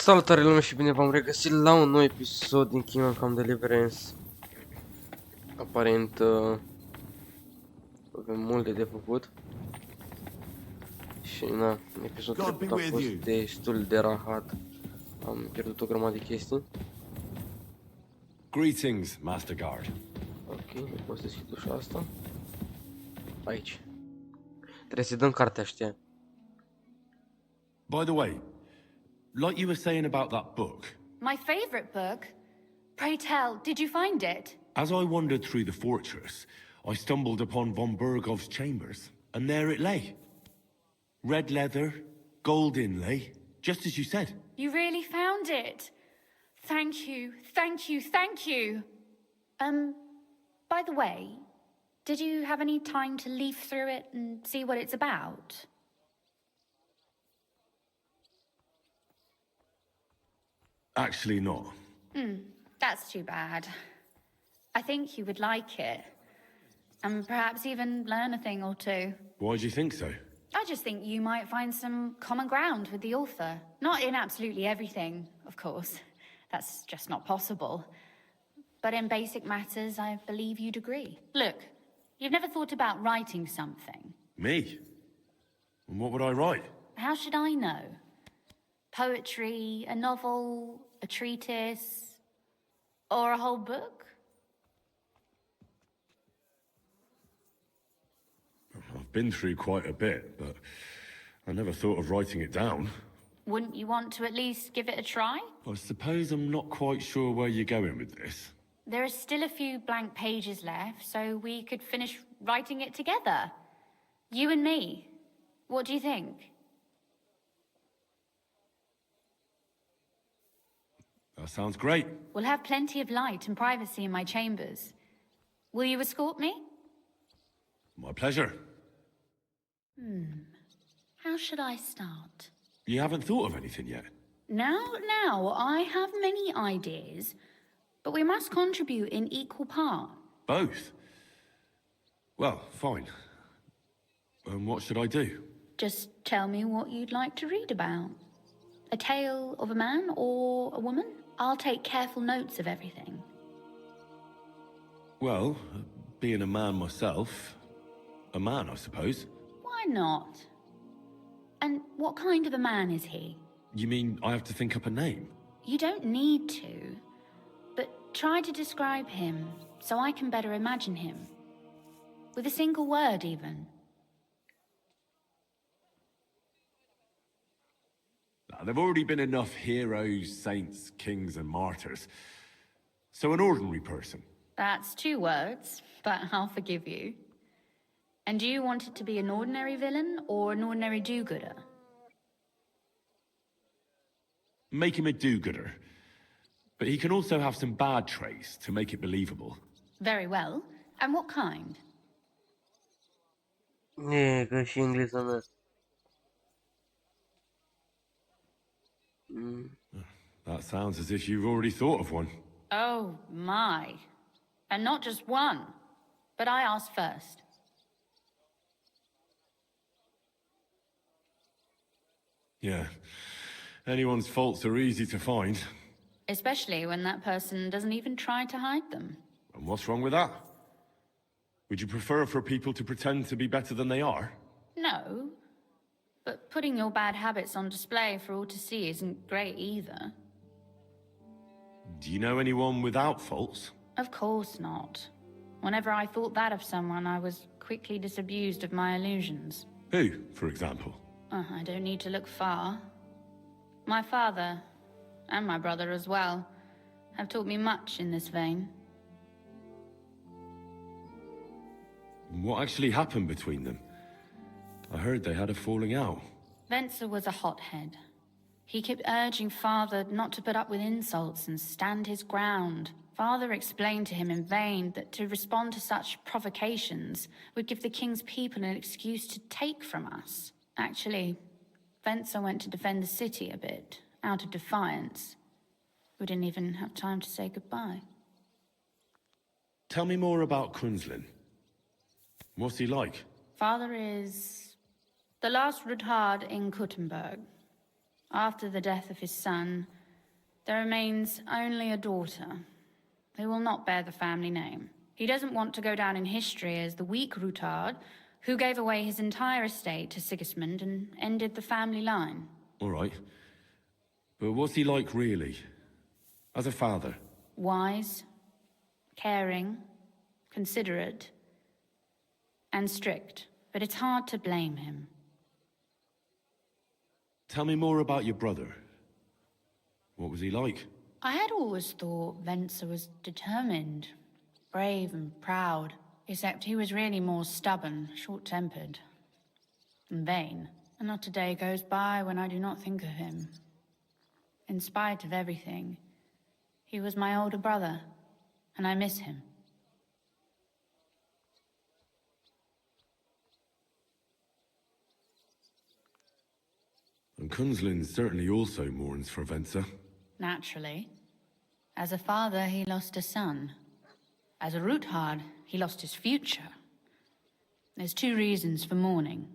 Salutare lume și bine v-am regăsit la un nou episod din Kingdom Come Deliverance. Aparent avem multe de făcut. Și na, episodul trecut a fost destul de rahat. Am pierdut o grămadă de chestii. Greetings, Master Guard. Ok, nu pot să deschid ușa asta. Aici. Trebuie să dăm cartea, știa. By the way, like you were saying about that book. My favorite book? Pray tell, did you find it? As I wandered through the fortress, I stumbled upon von Bergov's chambers, and there it lay. Red leather, gold inlay, just as you said. You really found it? Thank you, thank you, thank you. By the way, did you have any time to leaf through it and see what it's about? Actually not. That's too bad. I think you would like it. And perhaps even learn a thing or two. Why do you think so? I just think you might find some common ground with the author. Not in absolutely everything, of course. That's just not possible. But in basic matters, I believe you'd agree. Look, you've never thought about writing something. Me? And what would I write? How should I know? Poetry, a novel, a treatise, or a whole book? I've been through quite a bit, but I never thought of writing it down. Wouldn't you want to at least give it a try? I suppose I'm not quite sure where you're going with this. There are still a few blank pages left, so we could finish writing it together. You and me. What do you think? That sounds great. We'll have plenty of light and privacy in my chambers. Will you escort me? My pleasure. How should I start? You haven't thought of anything yet? Now, I have many ideas, but we must contribute in equal part. Both? Well, fine. And what should I do? Just tell me what you'd like to read about. A tale of a man or a woman? I'll take careful notes of everything. Well, being a man myself, a man, I suppose. Why not? And what kind of a man is he? You mean I have to think up a name? You don't need to, but try to describe him so I can better imagine him. With a single word, even. There've already been enough heroes, saints, kings, and martyrs. So an ordinary person. That's 2 words, but I'll forgive you. And do you want it to be an ordinary villain or an ordinary do-gooder? Make him a do-gooder. But he can also have some bad traits to make it believable. Very well. And what kind? E, că și engleza mea. That sounds as if you've already thought of one. Oh, my. And not just one. But I asked first. Yeah. Anyone's faults are easy to find. Especially when that person doesn't even try to hide them. And what's wrong with that? Would you prefer for people to pretend to be better than they are? No. But putting your bad habits on display for all to see isn't great either. Do you know anyone without faults? Of course not. Whenever I thought that of someone, I was quickly disabused of my illusions. Who, for example? I don't need to look far. My father, and my brother as well, have taught me much in this vein. What actually happened between them? I heard they had a falling out. Venser was a hothead. He kept urging Father not to put up with insults and stand his ground. Father explained to him in vain that to respond to such provocations would give the king's people an excuse to take from us. Actually, Venser went to defend the city a bit, out of defiance. We didn't even have time to say goodbye. Tell me more about Kunzlin. What's he like? Father is the last Rudhard in Kuttenberg. After the death of his son, there remains only a daughter who will not bear the family name. He doesn't want to go down in history as the weak routard who gave away his entire estate to Sigismund and ended the family line. All right. But what's he like, really? As a father? Wise, caring, considerate, and strict. But it's hard to blame him. Tell me more about your brother. What was he like? I had always thought Venser was determined, brave and proud, except he was really more stubborn, short-tempered, and vain. And not a day goes by when I do not think of him. In spite of everything, he was my older brother, and I miss him. And Kunzlin certainly also mourns for Venser. Naturally. As a father, he lost a son. As a rootard, he lost his future. There's two reasons for mourning.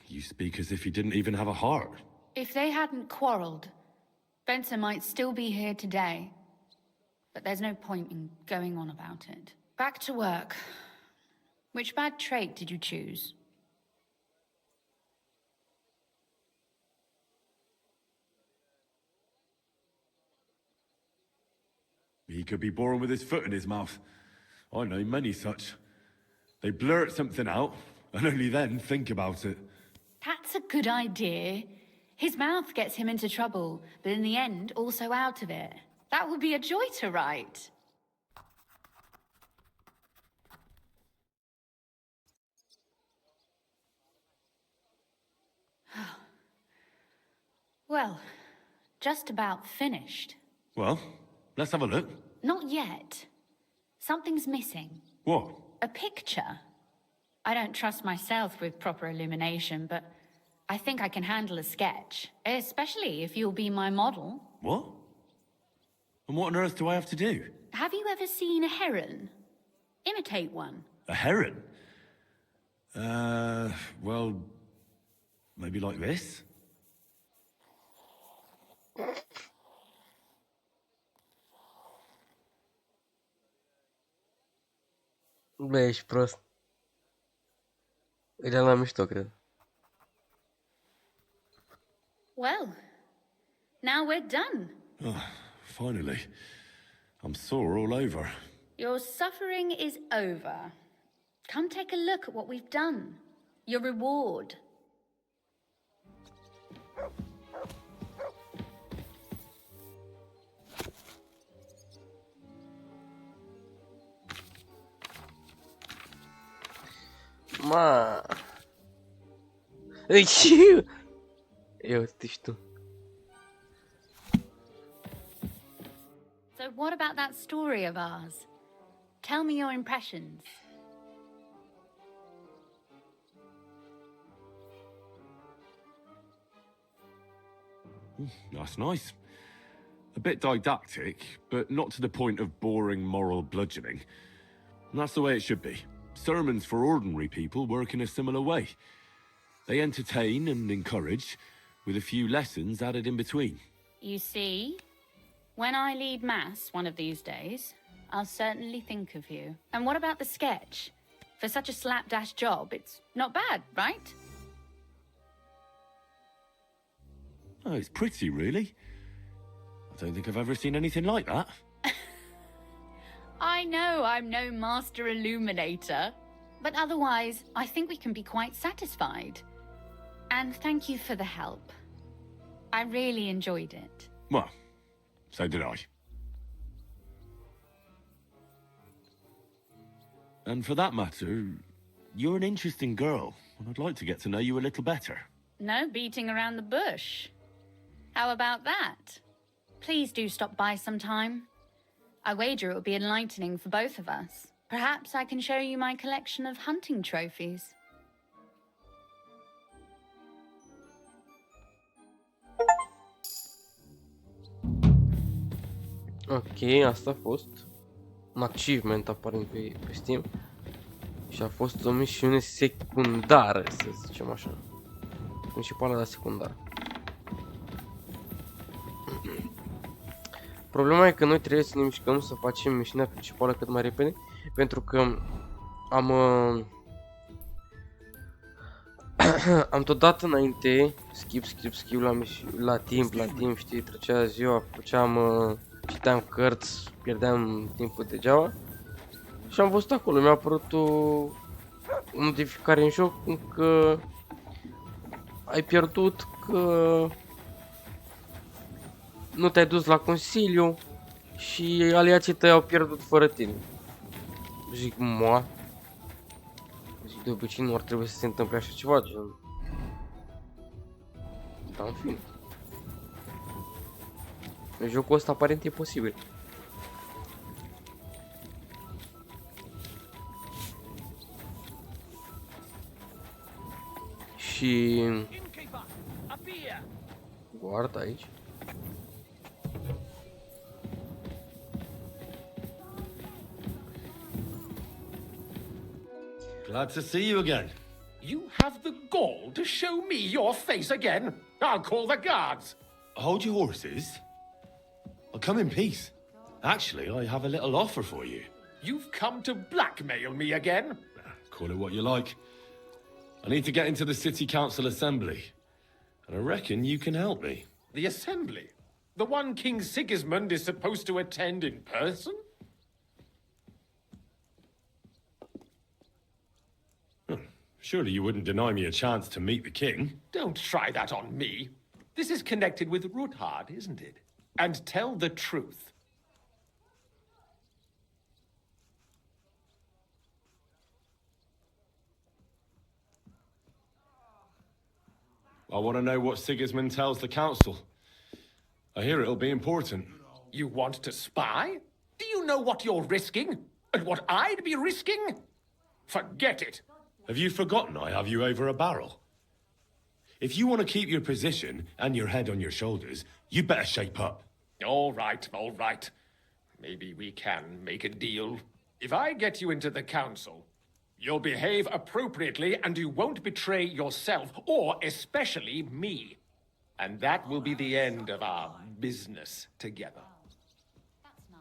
You speak as if he didn't even have a heart. If they hadn't quarreled, Venser might still be here today. But there's no point in going on about it. Back to work. Which bad trait did you choose? He could be born with his foot in his mouth. I know many such. They blurt something out, and only then think about it. That's a good idea. His mouth gets him into trouble, but in the end, also out of it. That would be a joy to write. Well, just about finished. Well, let's have a look. Not yet. Something's missing. What? A picture. I don't trust myself with proper illumination, but I think I can handle a sketch. Especially if you'll be my model. What? And what on earth do I have to do? Have you ever seen a heron? Imitate one. A heron? Well, maybe like this? Bă, ești prost. Era la mișto, cred. Well, now we're done. Oh, finally. I'm sore all over. Your suffering is over. Come take a look at what we've done. Your reward. Ma. Eu uite și tu. So what about that story of ours? Tell me your impressions. That's nice. A bit didactic, but not to the point of boring moral bludgeoning. And that's the way it should be. Sermons for ordinary people work in a similar way. They entertain and encourage, with a few lessons added in between. You see, when I lead mass one of these days, I'll certainly think of you. And what about the sketch? For such a slapdash job, it's not bad, right? Oh, it's pretty, really. I don't think I've ever seen anything like that. I know I'm no master illuminator, but otherwise, I think we can be quite satisfied. And thank you for the help. I really enjoyed it. Well, so did I. And for that matter, you're an interesting girl, and I'd like to get to know you a little better. No beating around the bush. How about that? Please do stop by sometime. I wager it will be enlightening for both of us. Perhaps I can show you my collection of hunting trophies. Ok, asta a fost un achievement aparent pe Steam. Și a fost o misiune secundară, să zicem așa. Principală, dar secundară. Problema e că noi trebuie să ne mișcăm, să facem misiunea principală cât mai repede, pentru că am am tot dat înainte, skip la timp, știi, trecea ziua, făceam, citeam cărți, pierdeam timpul degeaba. Și am văzut acolo, mi-a apărut o modificare în joc că ai pierdut, că nu te-ai dus la consiliu și aliații tăi au pierdut fără tine. Zic, zic, de obicei nu ar trebui să se întâmple așa ceva, gen. Dar în fine. În jocul ăsta aparent e posibil. Și guarda aici. Glad to see you again. You have the gall to show me your face again? I'll call the guards. Hold your horses. I'll come in peace. Actually, I have a little offer for you. You've come to blackmail me again? Call it what you like. I need to get into the city council assembly, and I reckon you can help me. The assembly? The one King Sigismund is supposed to attend in person? Surely you wouldn't deny me a chance to meet the king? Don't try that on me. This is connected with Ruthard, isn't it? And tell the truth. I want to know what Sigismund tells the council. I hear it'll be important. You want to spy? Do you know what you're risking? And what I'd be risking? Forget it. Have you forgotten I have you over a barrel? If you want to keep your position and your head on your shoulders, you better shape up. All right, all right. Maybe we can make a deal. If I get you into the council, you'll behave appropriately and you won't betray yourself, or especially me. And that will be the end of our business together. That's nice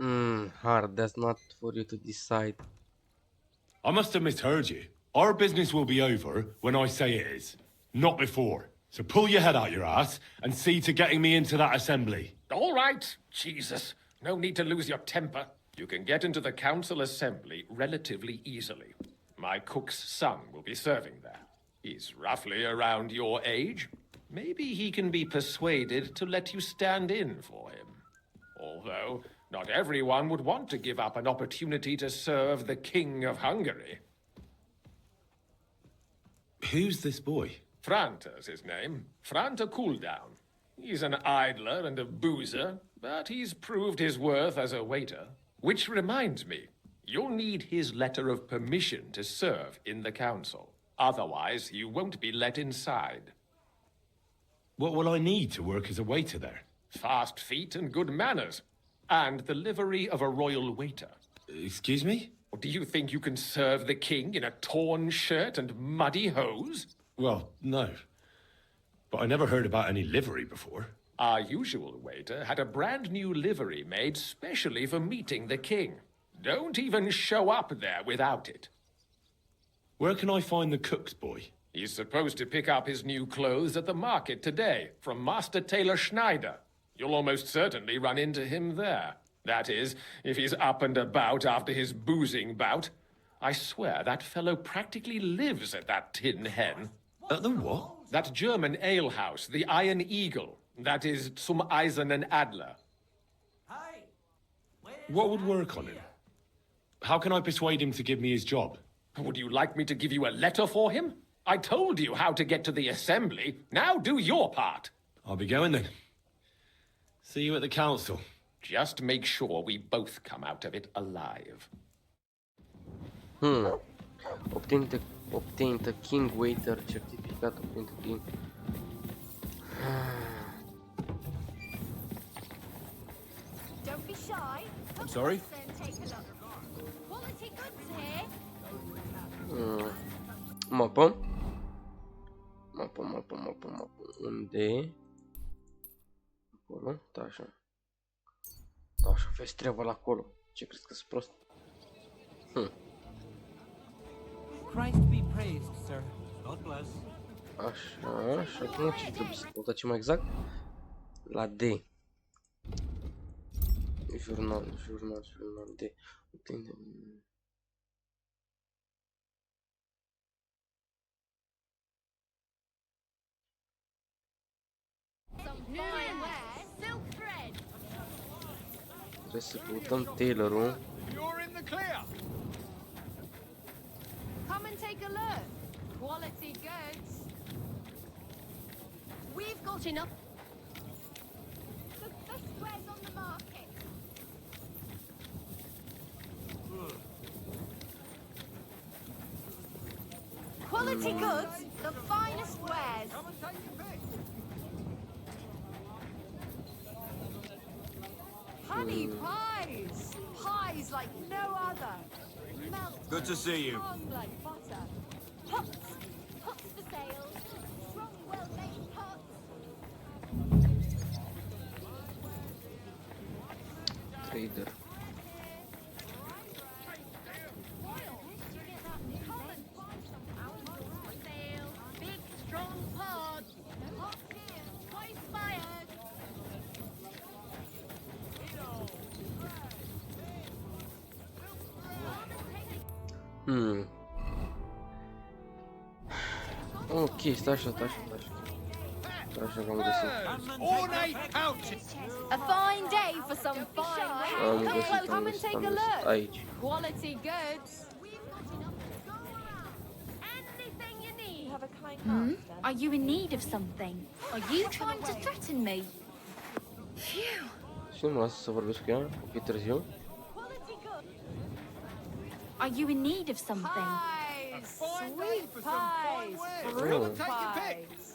now. Hard, that's not for you to decide. I must have misheard you. Our business will be over when I say it is, not before. So pull your head out your ass and see to getting me into that assembly. All right, Jesus. No need to lose your temper. You can get into the council assembly relatively easily. My cook's son will be serving there. He's roughly around your age. Maybe he can be persuaded to let you stand in for him. Although, not everyone would want to give up an opportunity to serve the King of Hungary. Who's this boy? Franta's his name. Franta Cooldown. He's an idler and a boozer, but he's proved his worth as a waiter. Which reminds me, you'll need his letter of permission to serve in the council. Otherwise, you won't be let inside. What will I need to work as a waiter there? Fast feet and good manners. And the livery of a royal waiter. Excuse me? Or do you think you can serve the king in a torn shirt and muddy hose? Well, no. But I never heard about any livery before. Our usual waiter had a brand new livery made specially for meeting the king. Don't even show up there without it. Where can I find the cook's boy? He's supposed to pick up his new clothes at the market today from Master Tailor Schneider. You'll almost certainly run into him there. That is, if he's up and about after his boozing bout. I swear that fellow practically lives at that Tin Hen. At the what? That German alehouse, the Iron Eagle. That is Zum Eisernen Adler. What would work on him? How can I persuade him to give me his job? Would you like me to give you a letter for him? I told you how to get to the assembly. Now do your part. I'll be going then. See you at the council. Just make sure we both come out of it alive. Obtain the King Waiter certificat obtained King. Don't be shy. I'm sorry? Take a look. Quality goods here. Mapă. Unde? Acolo? Da, așa. Da, așa, vezi treaba la acolo. Ce crezi că sunt prost? Christ be praised, sir. God bless. Așa, și acum ce trebuie să căutăm mai exact? La D. Jurnal D. Some fine wear, silk thread. Trebuie să căutăm Taylor-ul. You're in the clear. Come and take a look. Quality goods. We've got enough. The best wares on the market. Quality goods, the finest wares. Come and take your pick. Honey pies. Pies like no other. Melt. Good to see you. Strong like butter. Pots. Pots for sale. Strong, well-made pots. Trader. Come and buy some ours for sale. Big, strong pots. Pots here. Twice fired. Ok, stai așa că am găsit. Ornate pouches. A fine day for some fine Am wares. găsit, Come and take a look. aici. Quality goods. We've got enough to go around. Anything you need. Are you in need of something? Are you trying to threaten me? Phew. Și nu mă lasă să vorbesc cu ea, un pic târziu. Quality goods. Are you in need of something? Pies. Fine day Sweet for some fine pies. wares. Fruit Come and take your pick. pies.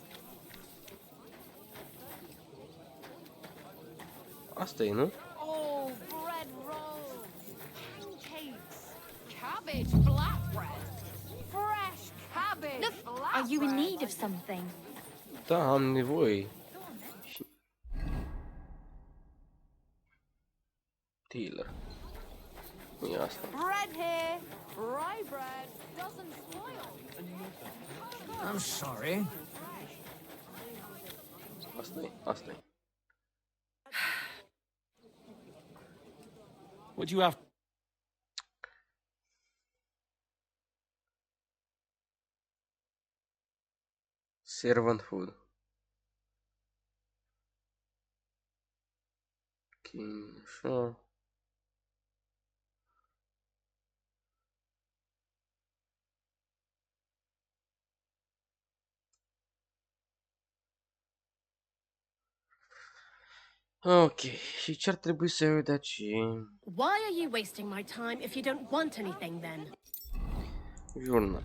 Asta e, nu? Oh, bread rolls. Pancakes. Cabbage flatbread. Fresh cabbage Look, are you in flatbread. need of something? Da, am nevoie. Și... Taylor. Nu e asta. Bread here. Rye bread doesn't spoil. I'm sorry. Asta e. What do you have? Servanthood. King, așa. Ok, și ce ar trebui să iau de aici? Why are you wasting my time if you don't want anything then? Jurnal.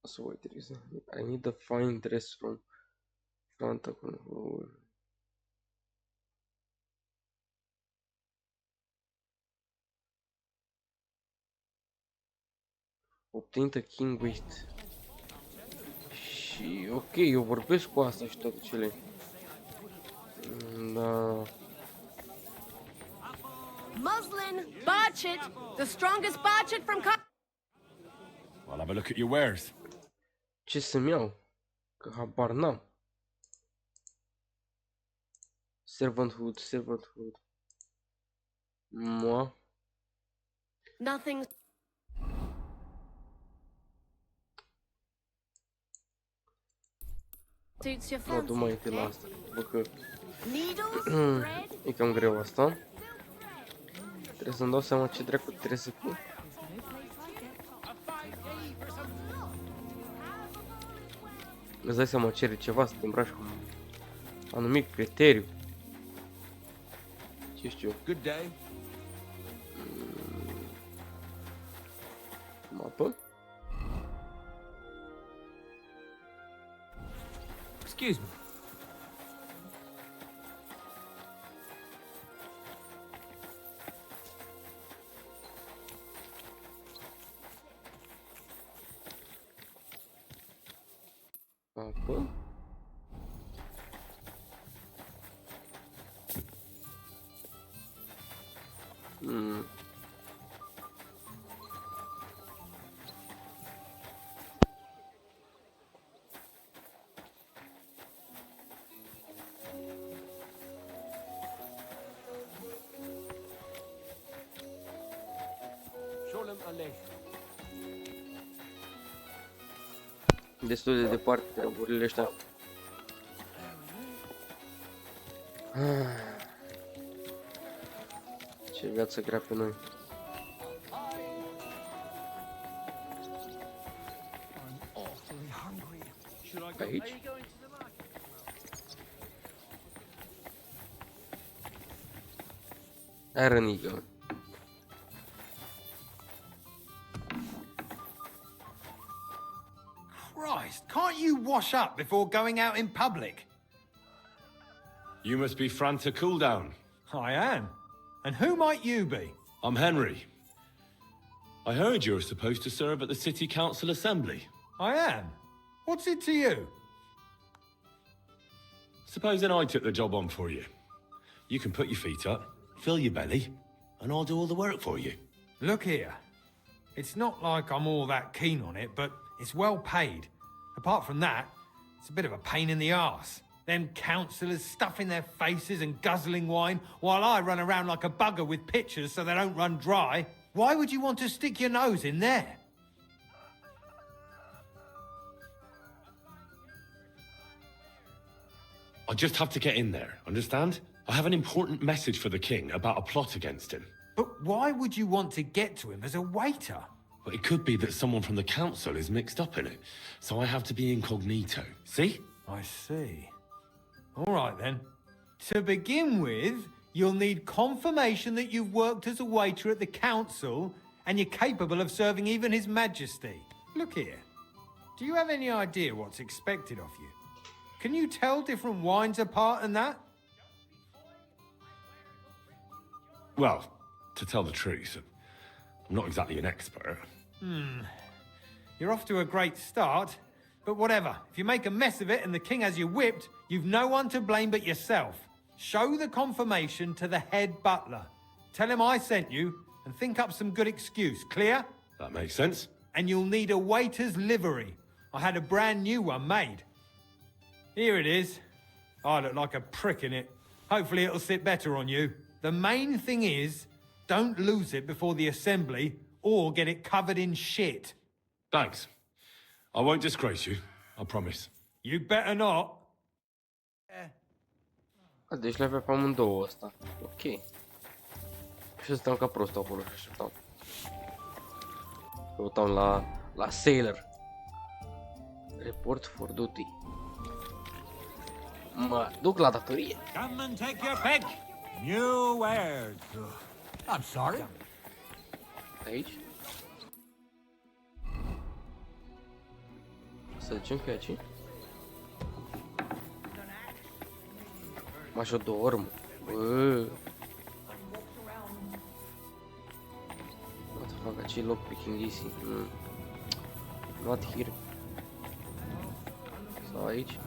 So wait, there is I need a fine dress from front of obțintă King Waste. Și ok, eu vorbesc cu asta și toate cele. Da. Muslin, Barchett, the strongest Barchett from I'll have a look at your wares. Ce să-mi iau? Că habar n-am. Servanthood. Mua. Nothing. Suits your Mă duc mai fancy. întâi la asta. Bă că Needles, bread. e cam greu asta. Trebuie să-mi dau seama ce dracu trebuie să pun. Îți dai seama, cere ceva să te îmbraci cu anumit criteriu. Ce știu. Good day. Mapă. Excuse me. Acum. Sholem Alesh. Destul de departe treburile ăștia. Ce viață grea pe noi. Aici? Iron Eagle. Christ, can't you wash up before going out in public? You must be Franta Cooldown. I am. And who might you be? I'm Henry. I heard you're supposed to serve at the City Council Assembly. I am. What's it to you? Supposing I took the job on for you. You can put your feet up, fill your belly, and I'll do all the work for you. Look here. It's not like I'm all that keen on it, but it's well paid. Apart from that, it's a bit of a pain in the arse. Them councillors stuffing their faces and guzzling wine, while I run around like a bugger with pitchers so they don't run dry. Why would you want to stick your nose in there? I just have to get in there, understand? I have an important message for the king about a plot against him. But why would you want to get to him as a waiter? But it could be that someone from the council is mixed up in it, so I have to be incognito. See? I see. All right then. To begin with, you'll need confirmation that you've worked as a waiter at the council and you're capable of serving even His Majesty. Look here. Do you have any idea what's expected of you? Can you tell different wines apart and that? Well, to tell the truth, I'm not exactly an expert. You're off to a great start, but whatever. If you make a mess of it and the king has you whipped, you've no one to blame but yourself. Show the confirmation to the head butler. Tell him I sent you and think up some good excuse. Clear? That makes sense. And you'll need a waiter's livery. I had a brand new one made. Here it is. I look like a prick in it. Hopefully it'll sit better on you. The main thing is, don't lose it before the assembly or get it covered in shit. Thanks. I won't disgrace you, I promise. You better not. Deci le avea pe amândouă ăsta. Ok. Și stăm ca prost acolo și așteptam. Căutam la Sailor. Report for duty. Mă duc la datorie. Come and take your pick. New wares. I'm sorry. Aici. Să ducem pe aici. Mă dorm. What the fuck, acei lockpicking easy. Not here. Sau aici.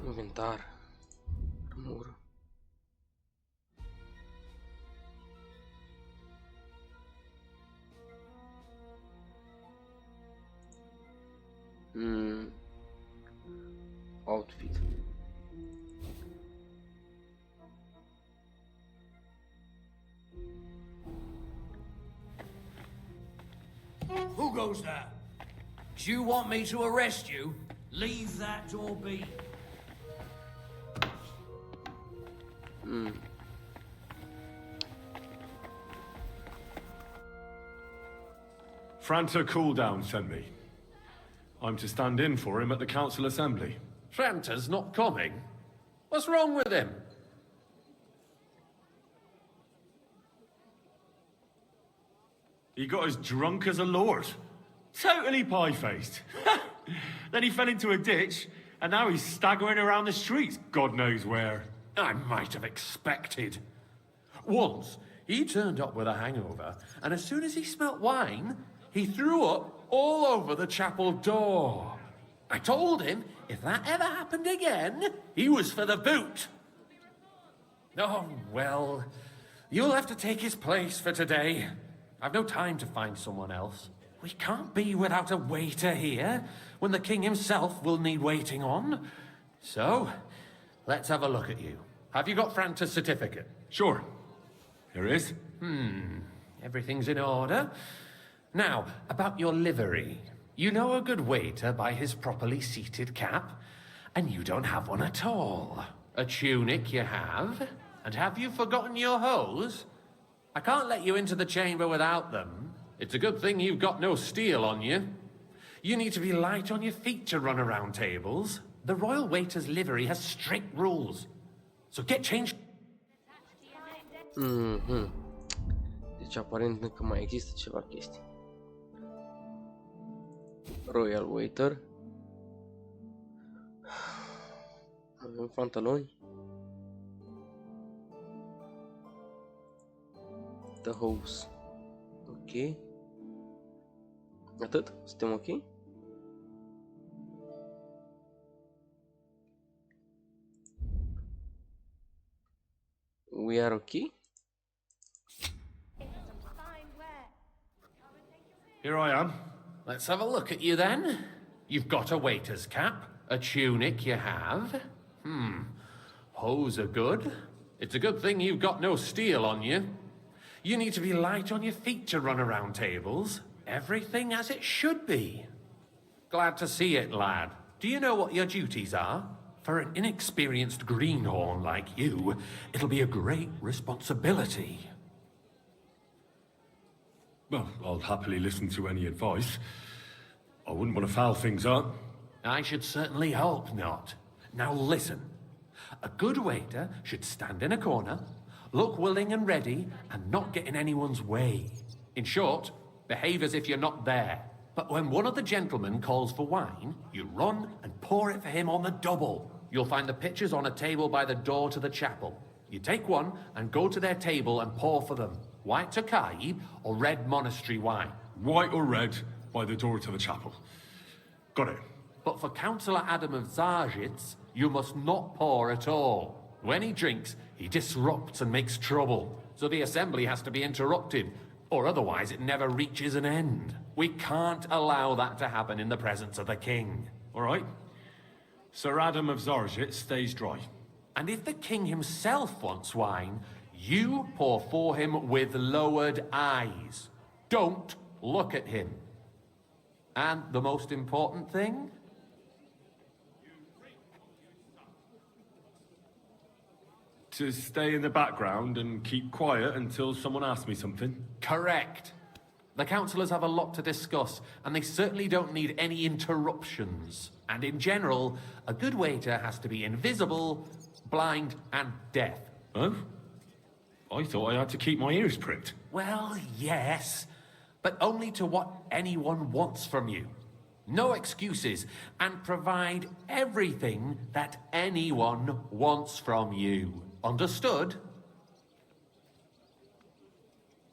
Inventar. Armură. Outfit. Who goes there? Do you want me to arrest you? Leave that door be. Franta Cooldown sent me. I'm to stand in for him at the council assembly. Franta's not coming. What's wrong with him? He got as drunk as a lord. Totally pie-faced. Then he fell into a ditch, and now he's staggering around the streets, God knows where. I might have expected. Once, he turned up with a hangover, and as soon as he smelt wine, he threw up all over the chapel door. I told him if that ever happened again, he was for the boot. Oh, well, you'll have to take his place for today. I've no time to find someone else. We can't be without a waiter here when the king himself will need waiting on. So, let's have a look at you. Have you got Franta's certificate? Sure. Here it is. Everything's in order. Now, about your livery. You know a good waiter by his properly seated cap, and you don't have one at all. A tunic you have, and have you forgotten your hose? I can't let you into the chamber without them. It's a good thing you've got no steel on you. You need to be light on your feet to run around tables. The royal waiter's livery has strict rules. So get changed. Deci aparent încă mai există ceva chestii. Royal Waiter. Avem pantaloni. The Hose. Ok. Atât? Suntem ok? We are ok? Here I am. Let's have a look at you then. You've got a waiter's cap, a tunic you have. Hose are good. It's a good thing you've got no steel on you. You need to be light on your feet to run around tables. Everything as it should be. Glad to see it, lad. Do you know what your duties are? For an inexperienced greenhorn like you, it'll be a great responsibility. Well, I'll happily listen to any advice. I wouldn't want to foul things up. I should certainly hope not. Now listen. A good waiter should stand in a corner, look willing and ready, and not get in anyone's way. In short, behave as if you're not there. But when one of the gentlemen calls for wine, you run and pour it for him on the double. You'll find the pitchers on a table by the door to the chapel. You take one and go to their table and pour for them. White Tokai or red monastery wine. White or red, by the door to the chapel. Got it. But for Councillor Adam of Zyzydyzy, you must not pour at all. When he drinks, he disrupts and makes trouble. So the assembly has to be interrupted, or otherwise it never reaches an end. We can't allow that to happen in the presence of the king. All right. Sir Adam of Zyzydyzy stays dry. And if the king himself wants wine, you pour for him with lowered eyes. Don't look at him. And the most important thing? To stay in the background and keep quiet until someone asks me something? Correct. The councillors have a lot to discuss, and they certainly don't need any interruptions. And in general, a good waiter has to be invisible, blind, and deaf. Oh? I thought I had to keep my ears pricked. Well, yes, but only to what anyone wants from you. No excuses, and provide everything that anyone wants from you. Understood?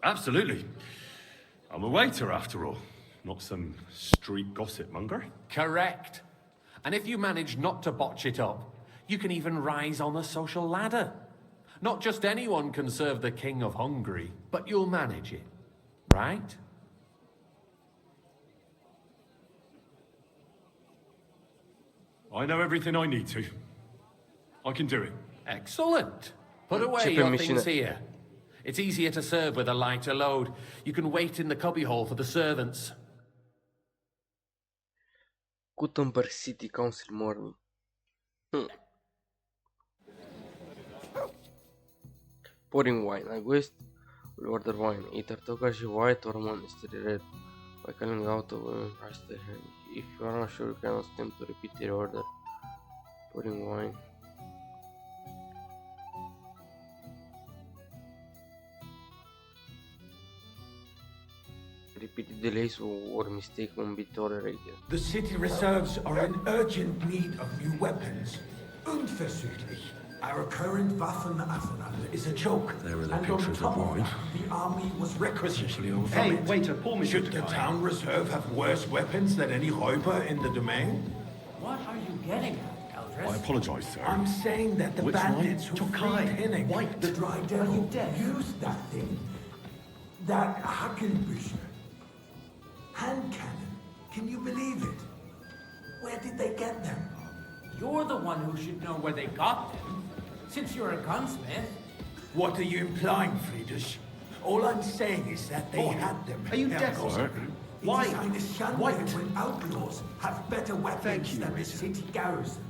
Absolutely. I'm a waiter, after all. Not some street gossip monger. Correct. And if you manage not to botch it up, you can even rise on the social ladder. Not just anyone can serve the King of Hungary, but you'll manage it, right? I know everything I need to. I can do it. Excellent. Put away your things here. It's easier to serve with a lighter load. You can wait in the cubbyhole for the servants. Gutenberg City Council Morning. Pouring wine. I guess we'll order wine. Either Tokaji white or monastery red. By calling out of if you are not sure, you can ask them to repeat their order. Pouring wine. Repeated delays or mistake won't be tolerated. The city reserves are in urgent need of new weapons. Unverzüglich. Our current Waffen are is a joke. There are the And on pictures top of of wine. that, the army was requisitioning from Hey, it. waiter, pour me Should some the wine. town reserve have worse weapons than any räuber in the domain? What are you getting at, Eldris? I apologize, sir. I'm saying that the Which bandits one? who freed Hinnick, White. the dry Are devil, you deaf? used that thing. That Hackenbücher. Hand cannon. Can you believe it? Where did they get them? You're the one who should know where they got them, since you're a gunsmith. What are you implying, Friedrich? All I'm saying is that they had them. Are you deaf or Herr something? Gott. Why? It is eine Schande White. when outlaws have better weapons you, than the Richard. city garrison.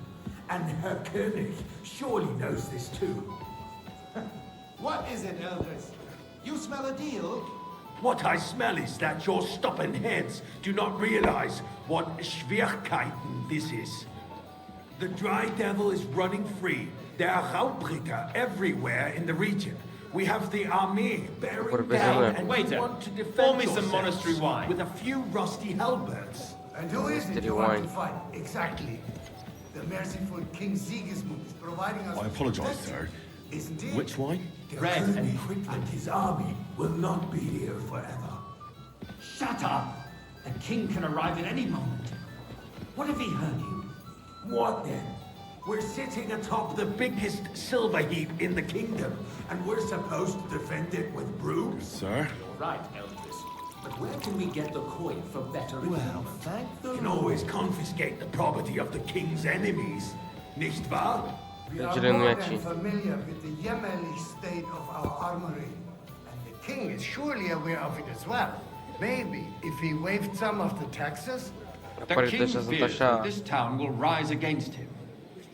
And Herr König surely knows this too. What is it, Eldris? You smell a deal? What I smell is that your stubborn heads do not realize what Schwierigkeiten this is. The dry devil is running free. There are Raubricker everywhere in the region. We have the army bearing down and Waiter, you want to defend pour me some yourselves monastery wine. with a few rusty halberds. And who is it Monastery you want wine. to fight? Exactly. The merciful King Sigismund is providing us I with apologize, protection, sir. Isn't he? Which wine? The Red and König quickly. and his army will not be here forever. Shut up! The king can arrive at any moment. What if he heard you? What then? We're sitting atop the biggest silver heap in the kingdom, and we're supposed to defend it with brooms? Sir? Right, Eldris. But where can we get the coin for better Well, thank the We can always confiscate the property of the king's enemies, nicht wahr? We are Regele nu more e than aici. familiar with the yeomanly state of our armory. And the king is surely aware of it as well. Maybe if he waived some of the taxes. Apariți ăștia sunt așa. This town will rise against him.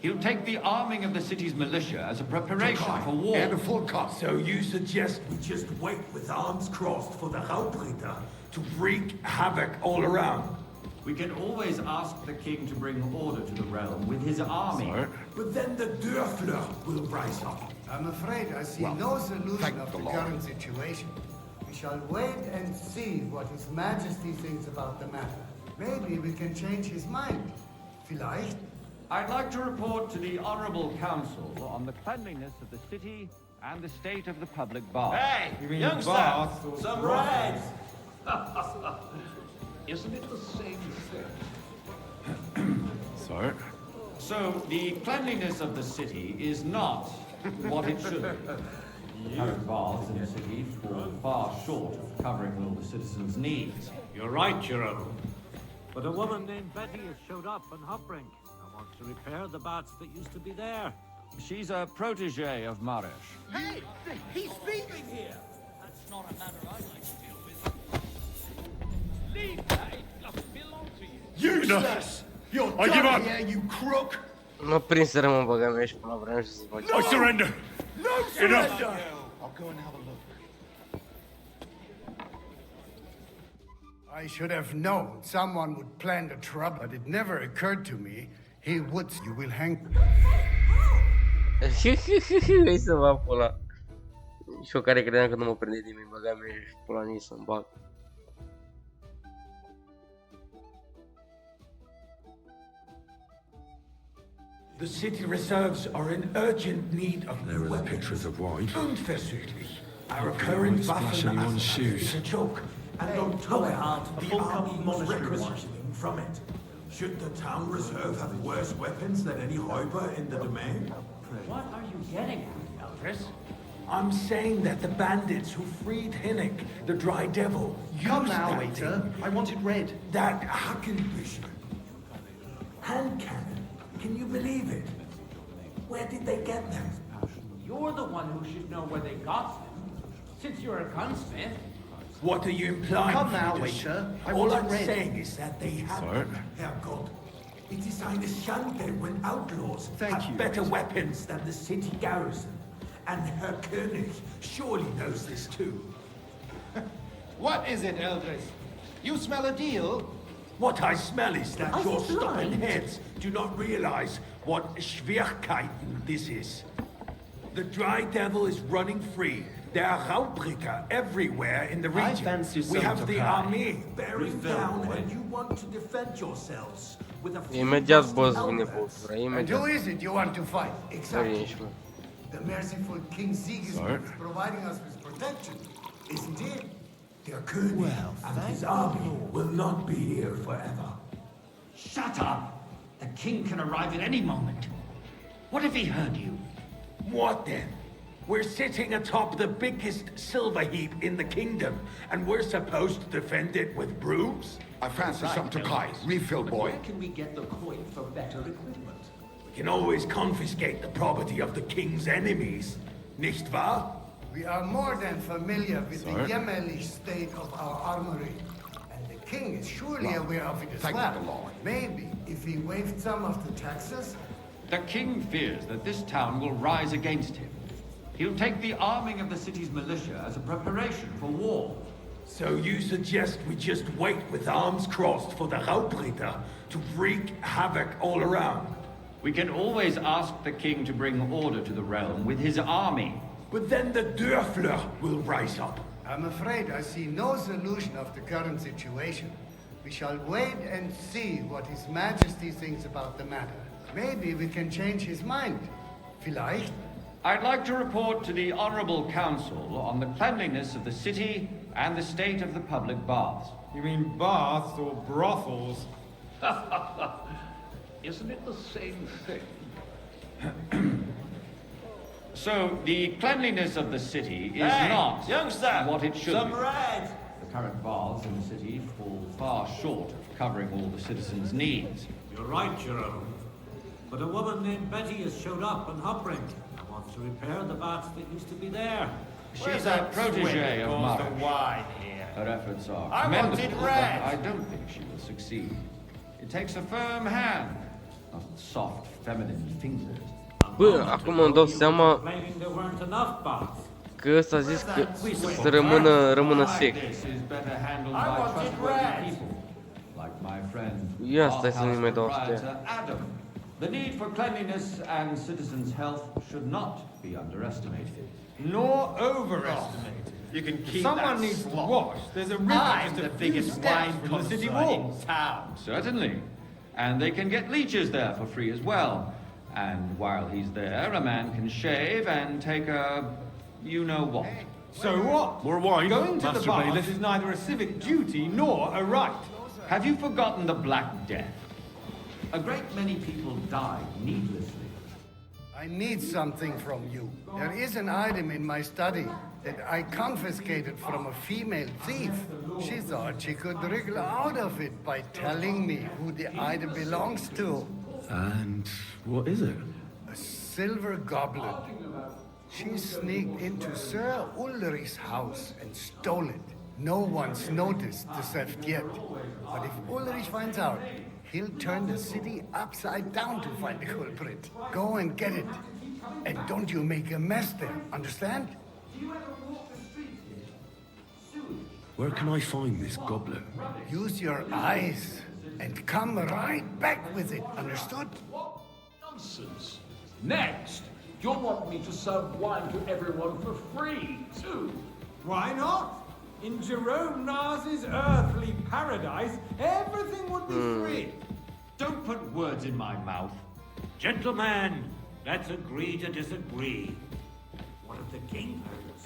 He'll take the arming of the city's militia as a preparation for war. And a full cost. So you suggest we just wait with arms crossed for the Raubritter to wreak havoc all around? We can always ask the king to bring order to the realm with his army. Sir? But then the Dörfler will rise up. I'm afraid I see no solution of the current situation. We shall wait and see what His Majesty thinks about the matter. Maybe we can change his mind. Vielleicht. I'd like to report to the Honorable Council on the cleanliness of the city and the state of the public bath. Hey, youngster! Some rags! Isn't it the same thing? Sir? So, the cleanliness of the city is not what it should be. Current baths in the city fall far short of covering all the citizens' needs. You're right, Your Honor. But a woman named Betty has showed up on Hopbrink and wants to repair the baths that used to be there. She's a protege of Marish. Hey, he's speaking here. That's not a matter I'd like to deal with. Leave that. It doesn't belong to you. Useless! You're I give done up. here, you crook! Mă prinseră, mă, băga mea și până la vreau să fac. I surrender. No Enough. surrender! I'll go and have a look. I should have known someone would plan the trouble, but it never occurred to me he would. You will hang. Vrei să vă pula. Și eu care credeam că nu mă prinde nimeni, băga mea și pula nici să-mi bag. The city reserves are in urgent need of There are the weapons. pictures of wine. Unversüchlich. Our current splash anyone's shoes. is a joke. And on top of that, the army was requisitioning from it. Should the town reserve have worse weapons than any räuber in the domain? What are you getting at, Eldris? I'm saying that the bandits who freed Hinnick, the dry devil, Come used now, that waiter. thing. I want it red. That Hackenbücher. Hand cannon. Can you believe it? Where did they get them? You're the one who should know where they got them, since you're a gunsmith. What are you implying? Come now, Friedrich? waiter. I All want it I'm red. saying is that they have Sir? them, Herr Gott. It is eine Schande when outlaws Thank have you, better waiter. weapons than the city garrison. And Herr König surely knows this too. What is it, Eldris? You smell a deal? What I smell is that Are your you stubborn blind? heads do not realize what Schwierigkeiten this is. The dry devil is running free. There are Raubricker everywhere in the I region. fancy We some have to the buy. army bearing Refill, down, boy. and you want to defend yourselves with a few Imediat rusty boss vine halberds. postura, And imediat. who is it you want to fight? Sări Exactly. ești, mă. The merciful King Sigismund is providing us with protection, isn't he? Der König And his army will not be here forever. Shut up! The king can arrive at any moment. What if he heard you? What then? We're sitting atop the biggest silver heap in the kingdom, and we're supposed to defend it with brooms? I fancy something to buy. Refill, boy. Where can we get the coin for better equipment? We can always confiscate the property of the king's enemies, nicht wahr? We are more than familiar with the jämmerlich state of our armory. And the king is surely aware of it as well. Maybe if he waived some of the taxes. The king fears that this town will rise against him. He'll take the arming of the city's militia as a preparation for war. So you suggest we just wait with arms crossed for the Raubritter to wreak havoc all around? We can always ask the king to bring order to the realm with his army. But then the Dörfler will rise up. I'm afraid I see no solution of the current situation. We shall wait and see what His Majesty thinks about the matter. Maybe we can change his mind. Vielleicht? I'd like to report to the Honorable Council on the cleanliness of the city and the state of the public baths. You mean baths or brothels? Isn't it the same thing? So, the cleanliness of the city is not what it should be. The current baths in the city fall far short of covering all the citizens' needs. You're right, Jerome. But a woman named Betty has showed up on Hopbrink and wants to repair the baths that used to be there. She's a protege of Moarte. wine here? Her efforts are I commendable, wanted but red. I don't think she will succeed. It takes a firm hand, not soft, feminine fingers. Bă, acum îmi dau seama Claiming there weren't enough baths. că ăsta a zis că să rămână sec. This is better handled by trustworthy people, like my friend, Ia stai să our nu mai dau house astea. proprietor Adam. The need for cleanliness and citizens' health should not be underestimated. Nor overestimated. You can If keep someone that needs to slop. wash, there's a river I'm just the a few biggest steps wine from the city connoisseur in walls. town. Certainly. And they can get leeches there for free as well. And while he's there, a man can shave and take a you-know-what. So what? More wine, Going to the Master bath Bailiff. is neither a civic duty nor a right. Have you forgotten the Black Death? A great many people died needlessly. I need something from you. There is an item in my study that I confiscated from a female thief. She thought she could wriggle out of it by telling me who the item belongs to. And what is it? A silver goblet. She sneaked into Sir Ulrich's house and stole it. No one's noticed the theft yet. But if Ulrich finds out, he'll turn the city upside down to find the culprit. Go and get it. And don't you make a mess there, understand? Where can I find this goblet? Use your eyes and come right back with it, understood? Nonsense. Next, you'll want me to serve wine to everyone for free, too. Why not? In Jerome Nars's earthly paradise, everything would be free. Don't put words in my mouth. Gentlemen, let's agree to disagree. What if the king heard us?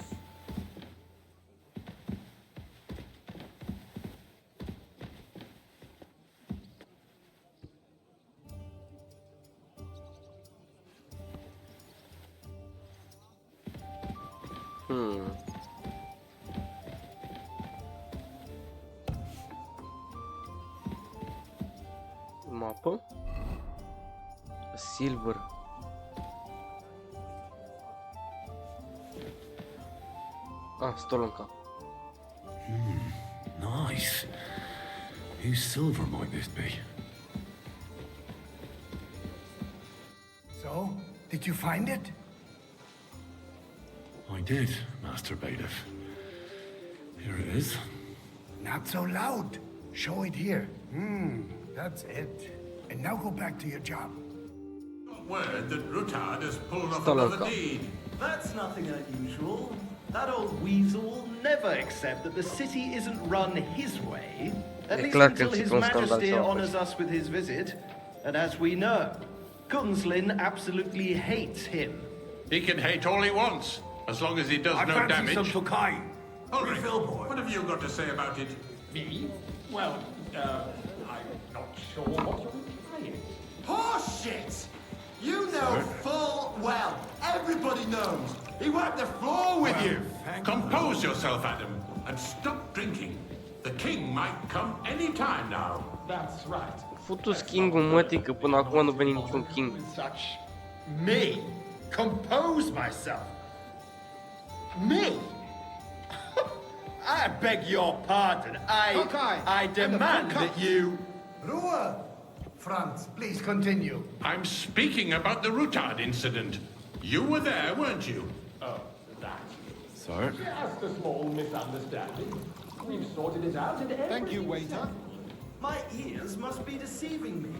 Mapă. Silver. Stolen cap. Nice. Whose silver might this be? So, did you find it? I did, Master Bailiff. Here it is. Not so loud. Show it here. That's it. And now go back to your job. Word that Rutard has pulled off Stolen another cap. deed. That's nothing unusual. That old weasel will never accept that the city isn't run his way. At E least clar că until His ți-i un scandal Majesty sau honors us with his visit. And as we know, Gunslin absolutely hates him. He can hate all he wants, as long as he does I no fancy damage. some Tokai. Ulrich, Refill, boy. what have you got to say about it? Me? Well, I'm not sure what you're implying. Horseshit! You know full well. Everybody knows. He wiped the floor with you. Compose yourself, Adam, and stop drinking. The king might come any time now. That's right. Futu-ți King-ul mătii, că până acum nu veni niciun King. Such me? Compose myself? Me? I beg your pardon. I demand that you... Ruhe! Franz, please continue. I'm speaking about the Rutard incident. You were there, weren't you? Oh, that. Sir? Just a small misunderstanding. We've sorted it out and Thank you, waiter. My ears must be deceiving me.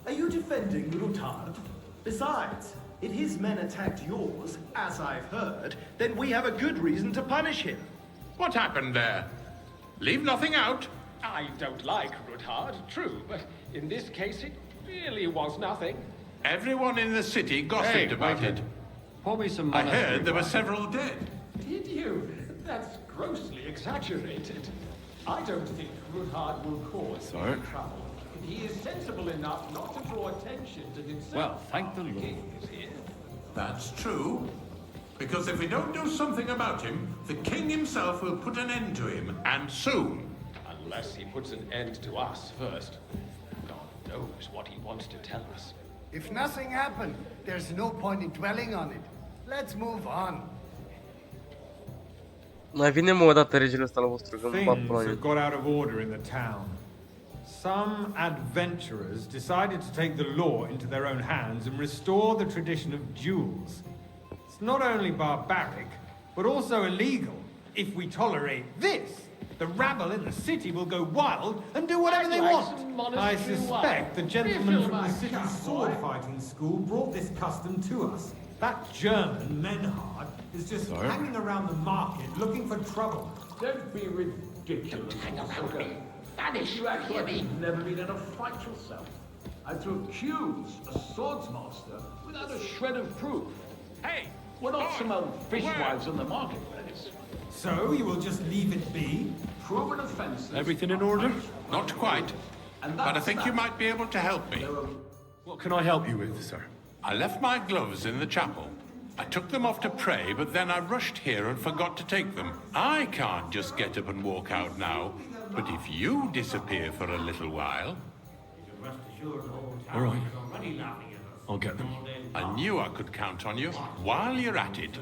Are you defending Rutard? Besides, if his men attacked yours, as I've heard, then we have a good reason to punish him. What happened there? Leave nothing out. I don't like Rutard, true, but in this case it really was nothing. Everyone in the city gossiped about it. Pour me some I monastery heard there were wine. several dead. Did you? That's grossly exaggerated. I don't think Rutard will cause any trouble. He is sensible enough not to draw attention to himself. Well, thank the Lord. King is here. That's true. Because if we don't do something about him, the king himself will put an end to him, and soon. Unless he puts an end to us first. God knows what he wants to tell us. If nothing happened, there's no point in dwelling on it. Let's move on. Mai vine mă o dată regele ăsta la vostru, că mă bat Things până la have el. got out of order in the town. Some adventurers decided to take the law into their own hands and restore the tradition of duels. It's not only barbaric, but also illegal. If we tolerate this, the rabble in the city will go wild and do whatever they want. I suspect the gentleman from the city's sword fighting school brought this custom to us. That German, Menhard, is just hanging around the market looking for trouble. Don't be ridiculous. Hang around me. Vanish, you act like you've never been in a fight yourself. And to accuse a swordsmaster without a shred of proof. Hey, we're not some old fishwives on the marketplace. So you will just leave it be? Proven offences. Everything in order? Not quite. But I think you might be able to help me. What can I help you with, sir? I left my gloves in the chapel. I took them off to pray, but then I rushed here and forgot to take them. I can't just get up and walk out now. But if you disappear for a little while... All right. I'll get them. I knew I could count on you. While you're at it,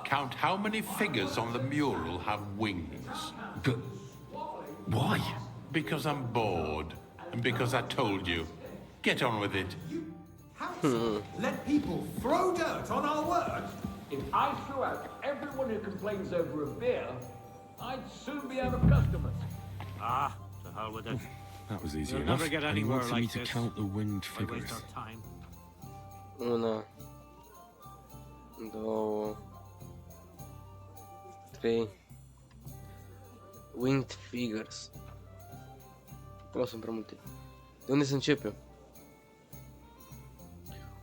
count how many figures on the mural have wings. But why? Because I'm bored. And because I told you. Get on with it. Let people throw dirt on our work? If I threw out everyone who complains over a beer, I'd soon be out of customers. Ah, to hell with it. That was easy You'll enough. never get And he anywhere wanted me like to this. count the winged Why waste figures. our time? Una, două, trei. Winged figures. Acolo sunt prea multe. De unde să începem?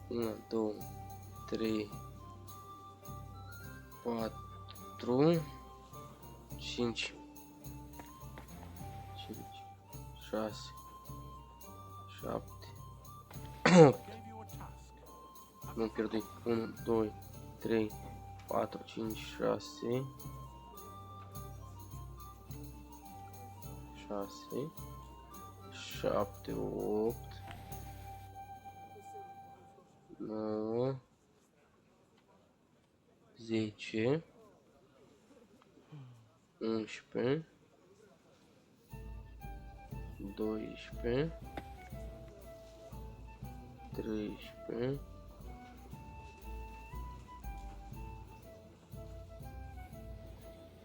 1, 2, 3, 4, 5, 6, 7, 8. M-am pierdut. 1, 2, 3, 4, 5, 6, 6, 7, 8, 9, 10, 11,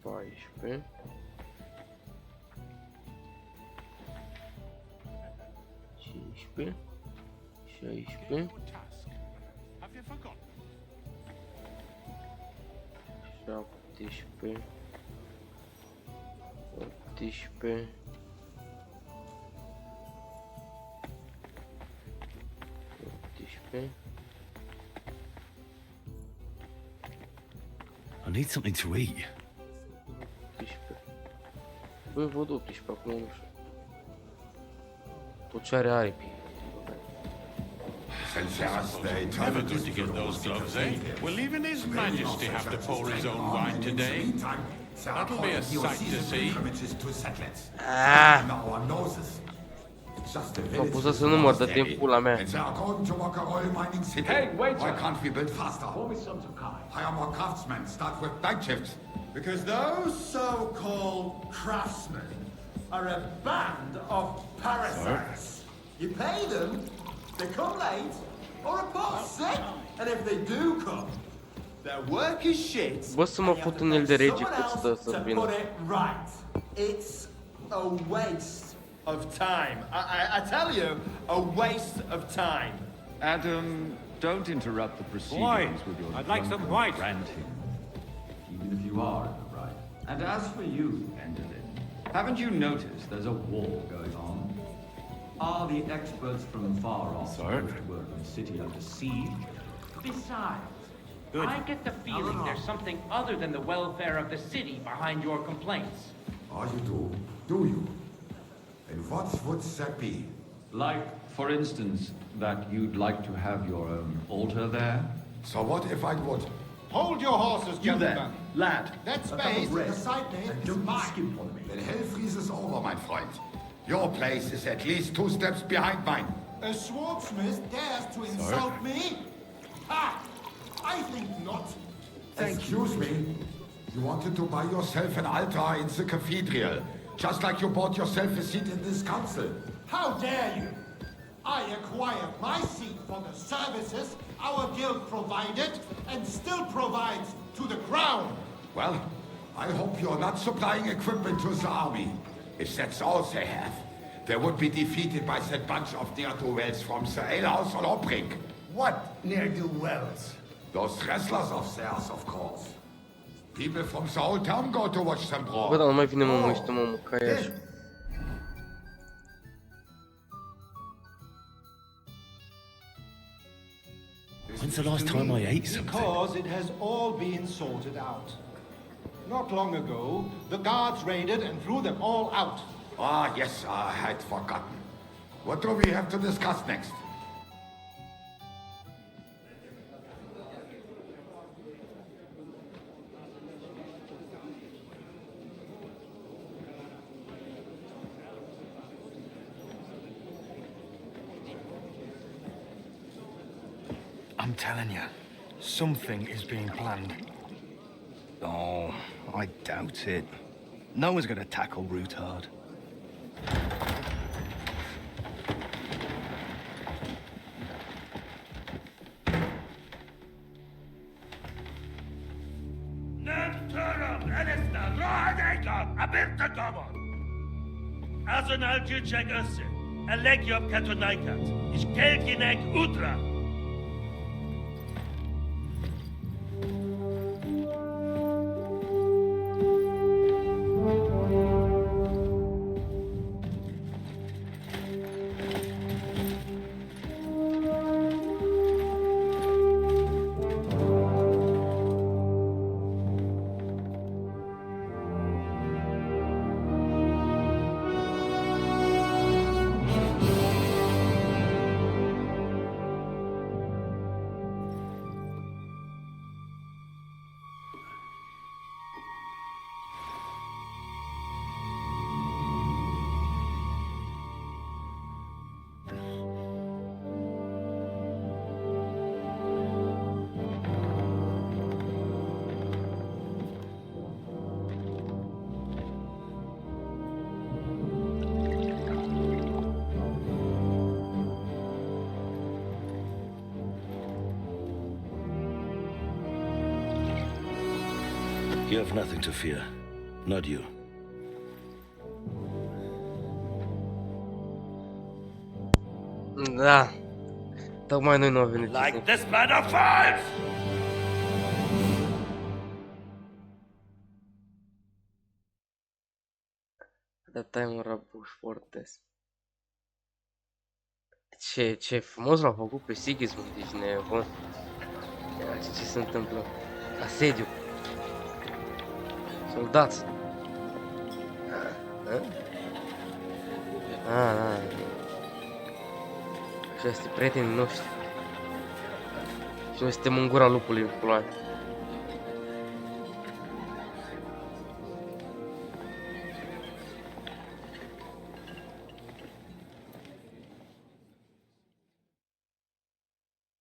12, 13, 14, 15, 16, Have you forgotten? 17, 18, 19, I need something to eat. 18. Băi, văd 18 acum, nu știu. Tot ce are aripi. Never good to get those gloves, eh? Will even His Majesty have to pour his own wine today? That'll be a sight to see. M-a pus să număr de timp pula mea. Hey, wait! Why can't we build faster? Pour me some Tokai. Hire more craftsmen. Start with night shifts. Because those so-called craftsmen are a band of parasites. You pay them, they come late, or report sick, and if they do come, their work is shit. Bă, să mă fut în el de rege cât stă să To vină. put it right, it's a waste of time. I tell you, a waste of time. Adam, don't interrupt the proceedings Wine. with your I'd like some drunken wine. ranting. Even if you are in the right. And as for you, Enderlin, haven't you noticed there's a war going on? Are the experts from far off supposed to work in the city under siege? Besides, Good. I get the feeling there's something other than the welfare of the city behind your complaints. Oh, you do you? And what would that be? Like, for instance, that you'd like to have your own altar there? So what if I would? Hold your horses, You there, gentlemen. lad. That A cup space of to the rest, side there and is don't mine. skimp on me. Then hell freezes over, my friend. Your place is at least 2 steps behind mine. A swordsmith dares to insult me? Ha! I think not. Excuse me. You wanted to buy yourself an altar in the cathedral, just like you bought yourself a seat in this council. How dare you? I acquired my seat for the services our guild provided and still provides to the crown. Well, I hope you're not supplying equipment to the army. If that's all they have, they would be defeated by that bunch of ne'er-do-wells from the alehouse on Obrink. What ne'er-do-wells? Those wrestlers of theirs, of course. People from the whole town go to watch them brawl. Bă, dar nu mai vine mă muște, mă, caiaș. When's the last time I ate something? Because it has all been sorted out. Not long ago, the guards raided and threw them all out. Ah, yes, I had forgotten. What do we have to discuss next? I'm telling you, something is being planned. Oh, I doubt it. No one's gonna tackle Rootard. Azonal Gilchek Össe, Alegiop Katonaikat, ich Kelkinek Udra. You have nothing to fear. Not you. Da. Tocmai noi nu au venit. Like this man of five! Da, tai un rabuș fortes. Ce frumos l-au făcut pe Sigismund, deci nebun. Ia ce se întâmplă. Asediu. Soldați. Așa este prietenii noștri. Și noi suntem în gura lupului, pula.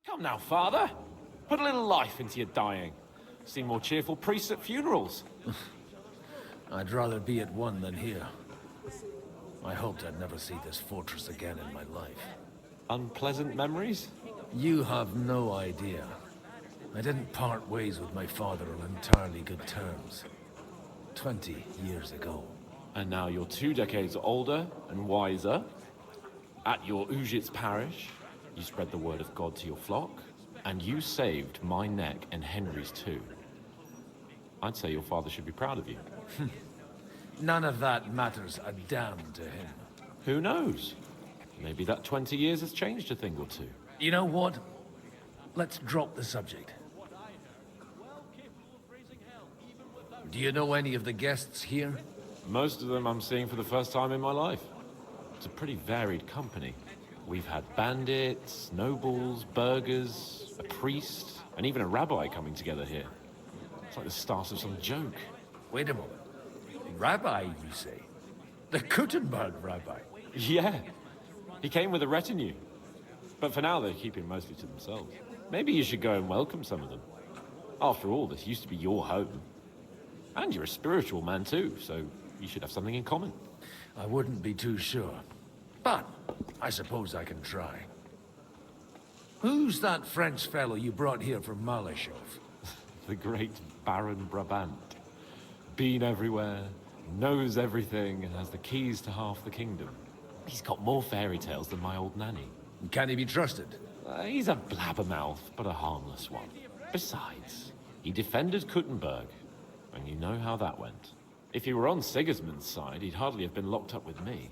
Come now, Father. Put a little life into your dying. See more cheerful priests at funerals. I'd rather be at one than here. I hoped I'd never see this fortress again in my life. Unpleasant memories? You have no idea. I didn't part ways with my father on entirely good terms. 20 years ago. And now you're 2 decades older and wiser. At your Ujit's parish, you spread the word of God to your flock, and you saved my neck and Henry's too. I'd say your father should be proud of you. None of that matters a damn to him. Who knows? Maybe that 20 years has changed a thing or two. You know what? Let's drop the subject. Do you know any of the guests here? Most of them I'm seeing for the first time in my life. It's a pretty varied company. We've had bandits, nobles, burghers, a priest, and even a rabbi coming together here. It's like the start of some joke. Wait a moment. Rabbi, you say? The Gutenberg rabbi? Yeah. He came with a retinue. But for now, they're keeping mostly to themselves. Maybe you should go and welcome some of them. After all, this used to be your home. And you're a spiritual man too, so you should have something in common. I wouldn't be too sure. But I suppose I can try. Who's that French fellow you brought here from Malashov? The great Baron Brabant. Been everywhere, knows everything, and has the keys to half the kingdom. He's got more fairy tales than my old nanny. Can he be trusted? He's a blabbermouth, but a harmless one. Besides, he defended Gutenberg, and you know how that went. If he were on Sigismund's side, he'd hardly have been locked up with me.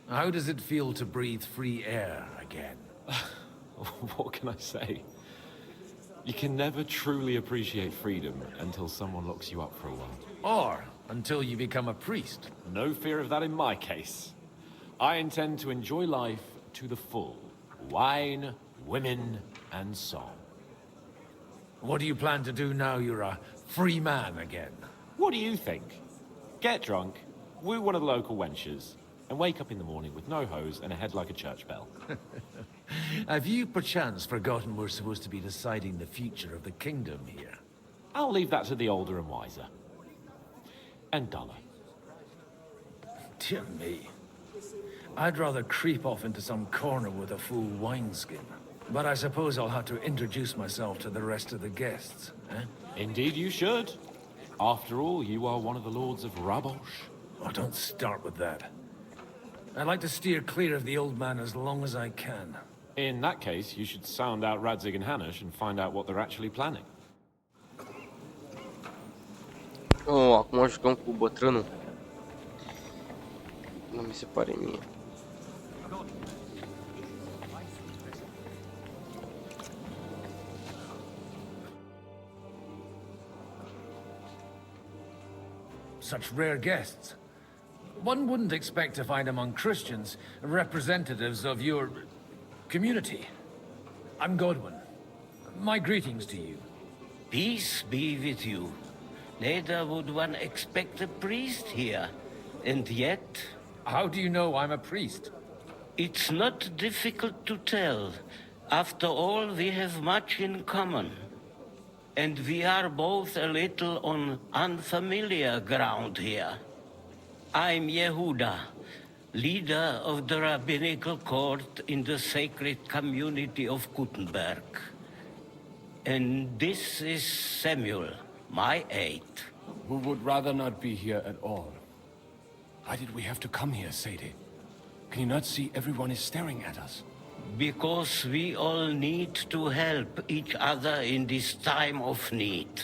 How does it feel to breathe free air again? What can I say? You can never truly appreciate freedom until someone locks you up for a while. Or until you become a priest. No fear of that in my case. I intend to enjoy life to the full. Wine, women, and song. What do you plan to do now you're a free man again? What do you think? Get drunk, woo one of the local wenches, and wake up in the morning with no hose and a head like a church bell. Have you perchance forgotten we're supposed to be deciding the future of the kingdom here? I'll leave that to the older and wiser. And duller. Dear me. I'd rather creep off into some corner with a full wineskin. But I suppose I'll have to introduce myself to the rest of the guests, eh? Indeed you should. After all, you are one of the lords of Rabosh. Oh, don't start with that. I'd like to steer clear of the old man as long as I can. In that case, you should sound out Radzig and Hanush and find out what they're actually planning. Oh, acum jucăm cu bătrânul. Nu mi se pare mie. Such rare guests. One wouldn't expect to find among Christians representatives of your community. I'm Godwin. My greetings to you. Peace be with you. Neither would one expect a priest here. And yet... How do you know I'm a priest? It's not difficult to tell. After all, we have much in common. And we are both a little on unfamiliar ground here. I'm Yehuda, leader of the rabbinical court in the sacred community of Gutenberg. And this is Samuel, my aide. We would rather not be here at all. Why did we have to come here, Sadie? Can you not see everyone is staring at us? Because we all need to help each other in this time of need.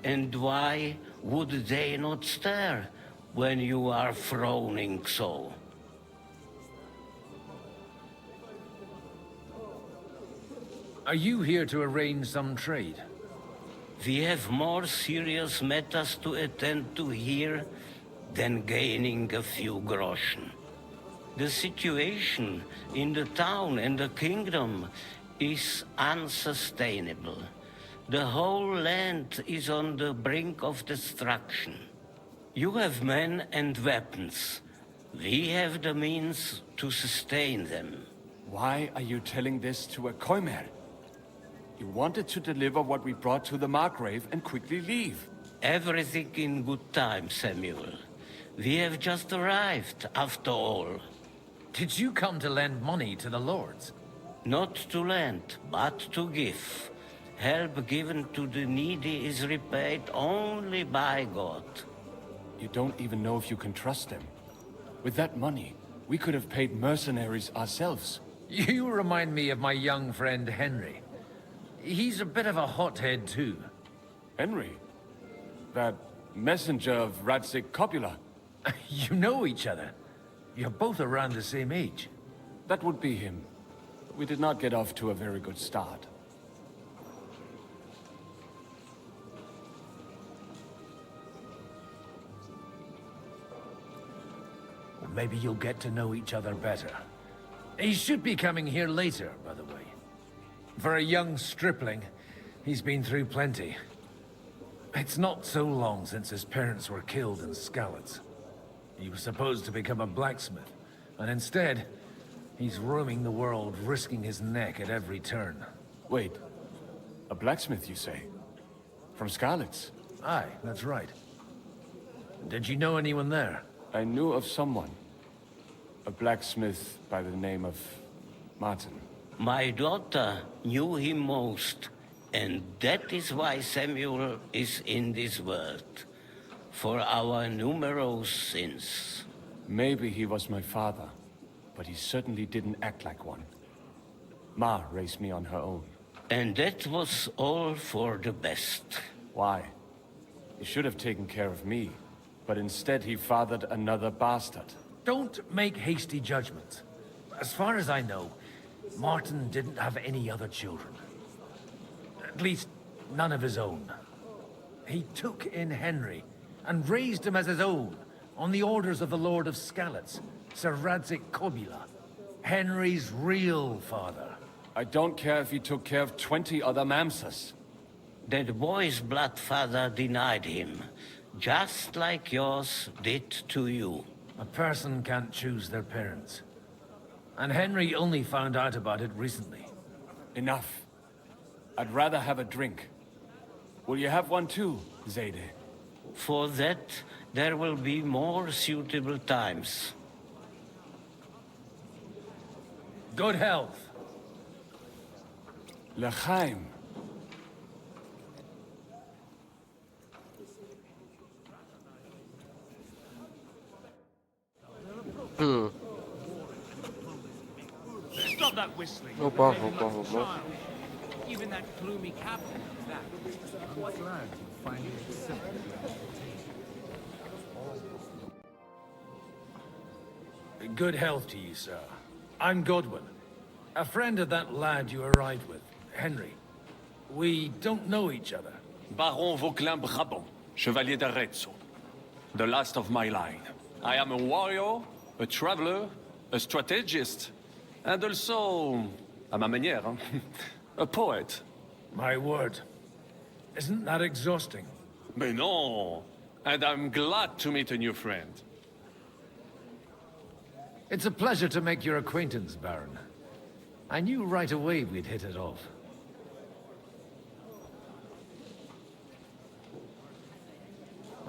And why would they not stare when you are frowning so? Are you here to arrange some trade? We have more serious matters to attend to here than gaining a few groschen. The situation in the town and the kingdom is unsustainable. The whole land is on the brink of destruction. You have men and weapons. We have the means to sustain them. Why are you telling this to a Koimer? You wanted to deliver what we brought to the Margrave and quickly leave. Everything in good time, Samuel. We have just arrived, after all. Did you come to lend money to the lords? Not to lend, but to give. Help given to the needy is repaid only by God. You don't even know if you can trust them. With that money, we could have paid mercenaries ourselves. You remind me of my young friend Henry. He's a bit of a hothead too. Henry? That messenger of Radzik Copula? You know each other. You're both around the same age. That would be him. We did not get off to a very good start. Well, maybe you'll get to know each other better. He should be coming here later, by the way. For a young stripling, he's been through plenty. It's not so long since his parents were killed in Skalitz. He was supposed to become a blacksmith, and instead, he's roaming the world, risking his neck at every turn. Wait, a blacksmith, you say? From Skalitz? Aye, that's right. Did you know anyone there? I knew of someone. A blacksmith by the name of Martin. My daughter knew him most, and that is why Samuel is in this world. For our numerous sins. Maybe he was my father, but he certainly didn't act like one. Ma raised me on her own. And that was all for the best. Why? He should have taken care of me, but instead he fathered another bastard. Don't make hasty judgments. As far as I know, Martin didn't have any other children. At least, none of his own. He took in Henry and raised him as his own, on the orders of the Lord of Skalitz, Sir Radzik Copula, Henry's real father. I don't care if he took care of 20 other mamsas. That boy's blood father denied him, just like yours did to you. A person can't choose their parents. And Henry only found out about it recently. Enough. I'd rather have a drink. Will you have one too, Zyzydyzy? For that, there will be more suitable times. Good health. L'chaim. Stop that whistling. Opa, opa, opa. Even that gloomy captain. What glad to find you simple. Good health to you, sir. I'm Godwin, a friend of that lad you arrived with, Henry. We don't know each other. Baron Vauquelin Brabant, Chevalier d'Arezzo. The last of my line. I am a warrior, a traveler, a strategist, and also, à ma manière, a poet. My word. Isn't that exhausting? Mais non! And I'm glad to meet a new friend. It's a pleasure to make your acquaintance, Baron. I knew right away we'd hit it off.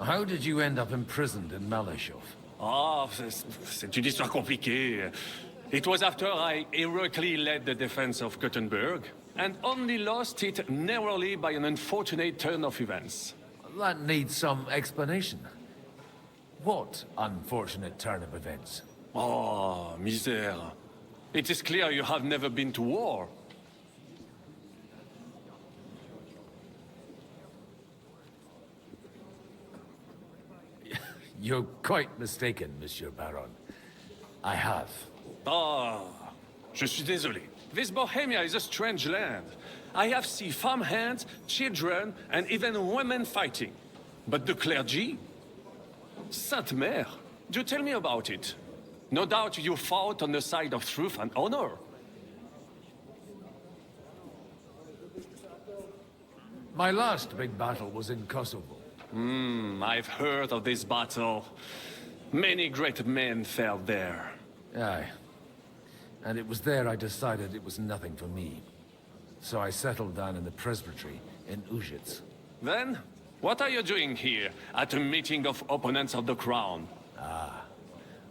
How did you end up imprisoned in Malashov? Ah, c'est une histoire compliquée. It was after I heroically led the defense of Gothenburg, and only lost it narrowly by an unfortunate turn of events. That needs some explanation. What unfortunate turn of events? Oh, misère. It is clear you have never been to war. You're quite mistaken, Monsieur Baron. I have. Ah, je suis désolé. This Bohemia is a strange land. I have seen farmhands, children, and even women fighting. But the clergy? Sainte Mère, do tell me about it. No doubt you fought on the side of truth and honor. My last big battle was in Kosovo. I've heard of this battle. Many great men fell there. Aye. And it was there I decided it was nothing for me. So I settled down in the presbytery in Ujits. Then, what are you doing here at a meeting of opponents of the crown?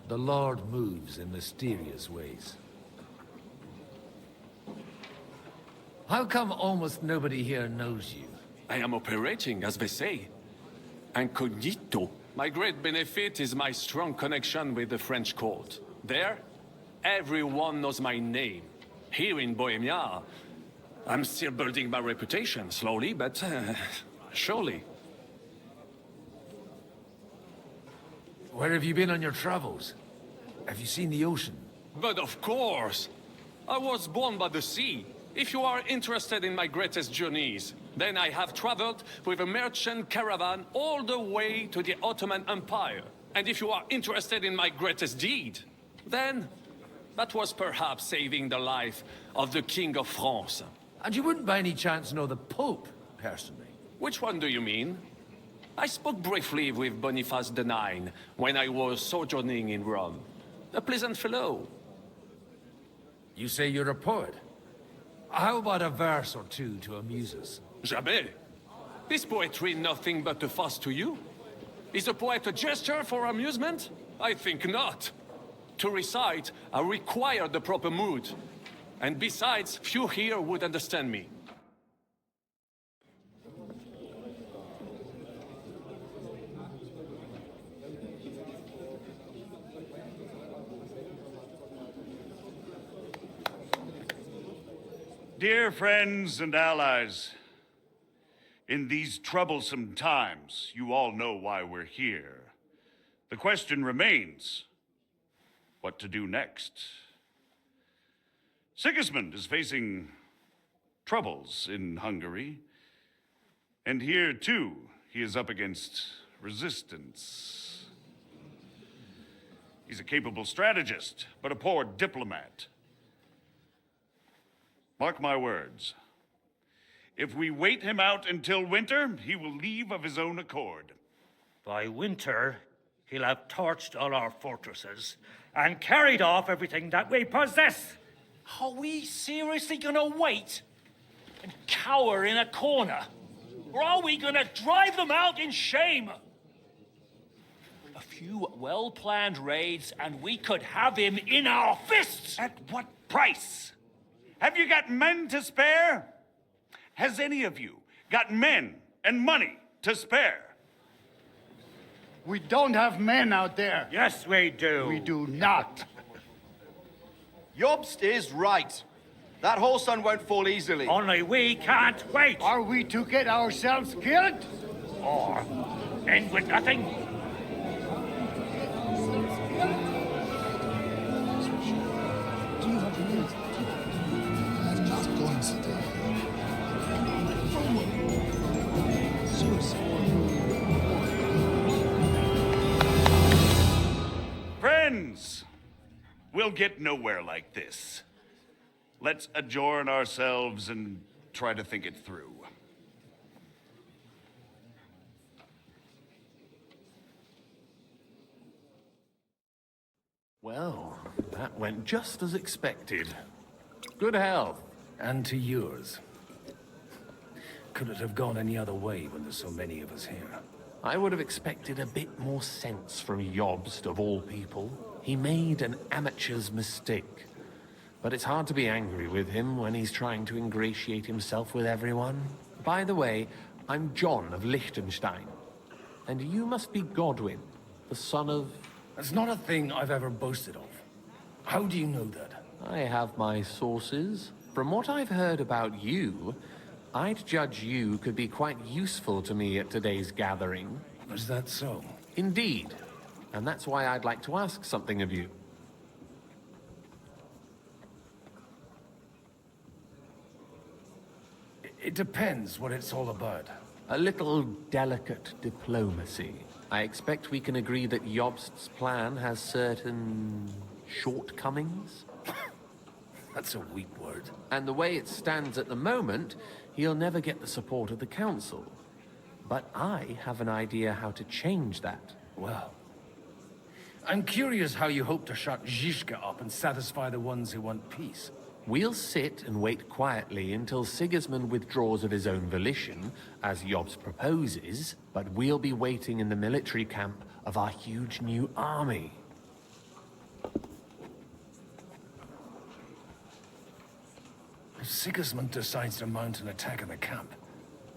The Lord moves in mysterious ways. How come almost nobody here knows you? I am operating, as they say. Incognito. My great benefit is my strong connection with the French court. There, everyone knows my name. Here in Bohemia, I'm still building my reputation, slowly, but surely. Where have you been on your travels? Have you seen the ocean? But of course! I was born by the sea. If you are interested in my greatest journeys, then I have traveled with a merchant caravan all the way to the Ottoman Empire. And if you are interested in my greatest deed, then that was perhaps saving the life of the King of France. And you wouldn't by any chance know the Pope, personally? Which one do you mean? I spoke briefly with Boniface IX when I was sojourning in Rome. A pleasant fellow. You say you're a poet? How about a verse or two to amuse us? Jamais. Is poetry nothing but a farce to you? Is a poet a gesture for amusement? I think not. To recite, I require the proper mood. And besides, few here would understand me. Dear friends and allies, in these troublesome times, you all know why we're here. The question remains, what to do next? Sigismund is facing troubles in Hungary, and here too, he is up against resistance. He's a capable strategist, but a poor diplomat. Mark my words. If we wait him out until winter, he will leave of his own accord. By winter, he'll have torched all our fortresses and carried off everything that we possess. Are we seriously gonna wait and cower in a corner? Or are we gonna drive them out in shame? A few well-planned raids and we could have him in our fists! At what price? Have you got men to spare? Has any of you got men and money to spare? We don't have men out there. Yes, we do. We do not. Jobst is right. That whole sun won't fall easily. Only we can't wait. Are we to get ourselves killed? Or end with nothing? Friends, we'll get nowhere like this. Let's adjourn ourselves and try to think it through. Well, that went just as expected. Good health. And to yours. Could it have gone any other way when there's so many of us here? I would have expected a bit more sense from Jobst, of all people. He made an amateur's mistake. But it's hard to be angry with him when he's trying to ingratiate himself with everyone. By the way, I'm John of Liechtenstein. And you must be Godwin, the son of... That's not a thing I've ever boasted of. How do you know that? I have my sources. From what I've heard about you, I'd judge you could be quite useful to me at today's gathering. Is that so? Indeed. And that's why I'd like to ask something of you. It depends what it's all about. A little delicate diplomacy. I expect we can agree that Jobst's plan has certain shortcomings. That's a weak word. And the way it stands at the moment, he'll never get the support of the council. But I have an idea how to change that. Well, I'm curious how you hope to shut Zizka up and satisfy the ones who want peace. We'll sit and wait quietly until Sigismund withdraws of his own volition, as Jobst proposes, but we'll be waiting in the military camp of our huge new army. If Sigismund decides to mount an attack on the camp,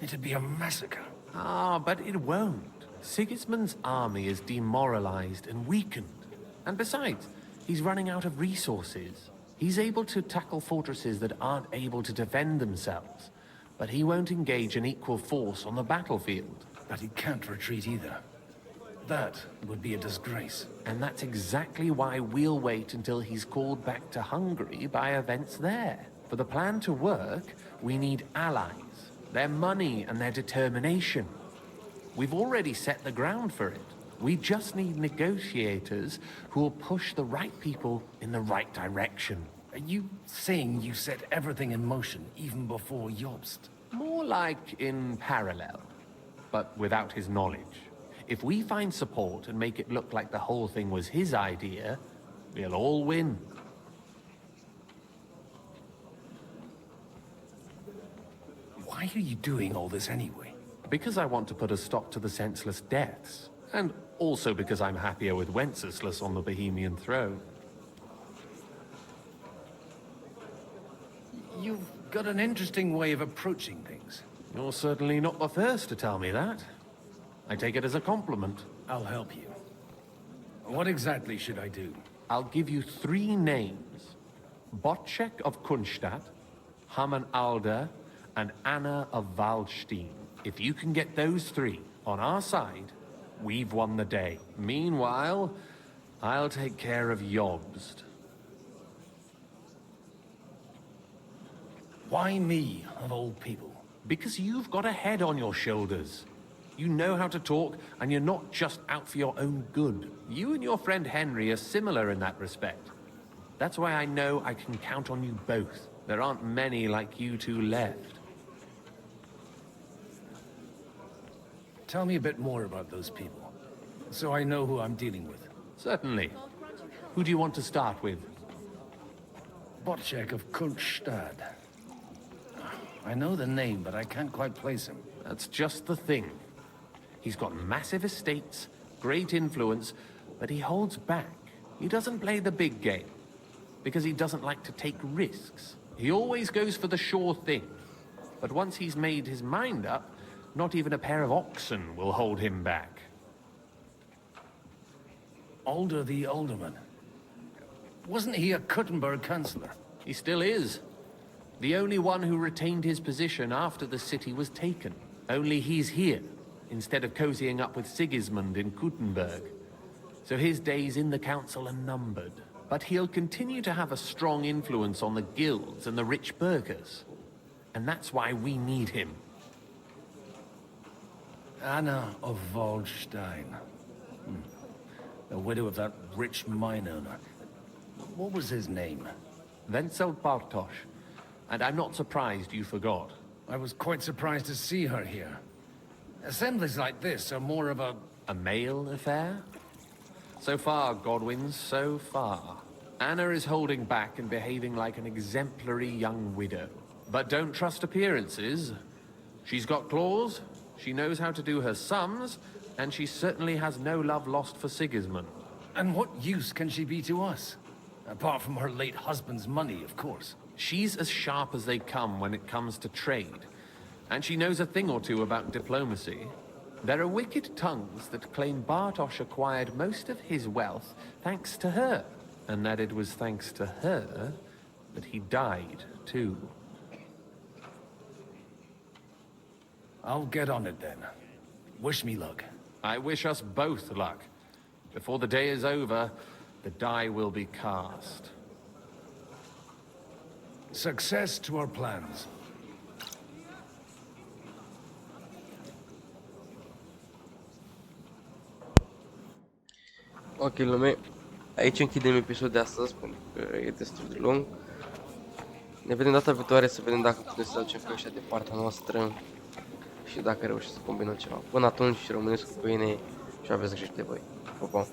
it'd be a massacre. Ah, but it won't. Sigismund's army is demoralized and weakened. And besides, he's running out of resources. He's able to tackle fortresses that aren't able to defend themselves, but he won't engage an equal force on the battlefield. But he can't retreat either. That would be a disgrace. And that's exactly why we'll wait until he's called back to Hungary by events there. For the plan to work, we need allies, their money and their determination. We've already set the ground for it. We just need negotiators who will push the right people in the right direction. Are you saying you set everything in motion even before Jobst? More like in parallel, but without his knowledge. If we find support and make it look like the whole thing was his idea, we'll all win. Why are you doing all this anyway? Because I want to put a stop to the senseless deaths. And also because I'm happier with Wenceslas on the Bohemian throne. You've got an interesting way of approaching things. You're certainly not the first to tell me that. I take it as a compliment. I'll help you. What exactly should I do? I'll give you 3 names. Bocek of Kunstadt, Hamann Alder, and Anna of Waldstein. If you can get those 3 on our side, we've won the day. Meanwhile, I'll take care of Jobst. Why me, of all people? Because you've got a head on your shoulders. You know how to talk, and you're not just out for your own good. You and your friend Henry are similar in that respect. That's why I know I can count on you both. There aren't many like you two left. Tell me a bit more about those people, so I know who I'm dealing with. Certainly. Who do you want to start with? Bocek of Kunstadt. I know the name, but I can't quite place him. That's just the thing. He's got massive estates, great influence, but he holds back. He doesn't play the big game, because he doesn't like to take risks. He always goes for the sure thing. But once he's made his mind up, not even a pair of oxen will hold him back. Alder the Alderman. Wasn't he a Kuttenberg councillor? He still is. The only one who retained his position after the city was taken. Only he's here, instead of cozying up with Sigismund in Kuttenberg. So his days in the council are numbered. But he'll continue to have a strong influence on the guilds and the rich burghers. And that's why we need him. Anna of Waldstein. The widow of that rich mine owner. What was his name? Wenzel Bartosz. And I'm not surprised you forgot. I was quite surprised to see her here. Assemblies like this are more of a male affair? So far, Godwin, so far. Anna is holding back and behaving like an exemplary young widow. But don't trust appearances. She's got claws, she knows how to do her sums, and she certainly has no love lost for Sigismund. And what use can she be to us? Apart from her late husband's money, of course. She's as sharp as they come when it comes to trade. And she knows a thing or two about diplomacy. There are wicked tongues that claim Bartosz acquired most of his wealth thanks to her. And that it was thanks to her that he died, too. I'll get on it then. Wish me luck. I wish us both luck. Before the day is over, the die will be cast. Success to our plans. Ok, lume, aici închidem episodul de astăzi, pentru că e destul de lung. Ne vedem data viitoare să vedem dacă putem să aducem pe ăștia de partea noastră și dacă reușim să combinăm ceva. Până atunci, rămâneți cu bine și aveți grijă de voi. Pa, pa!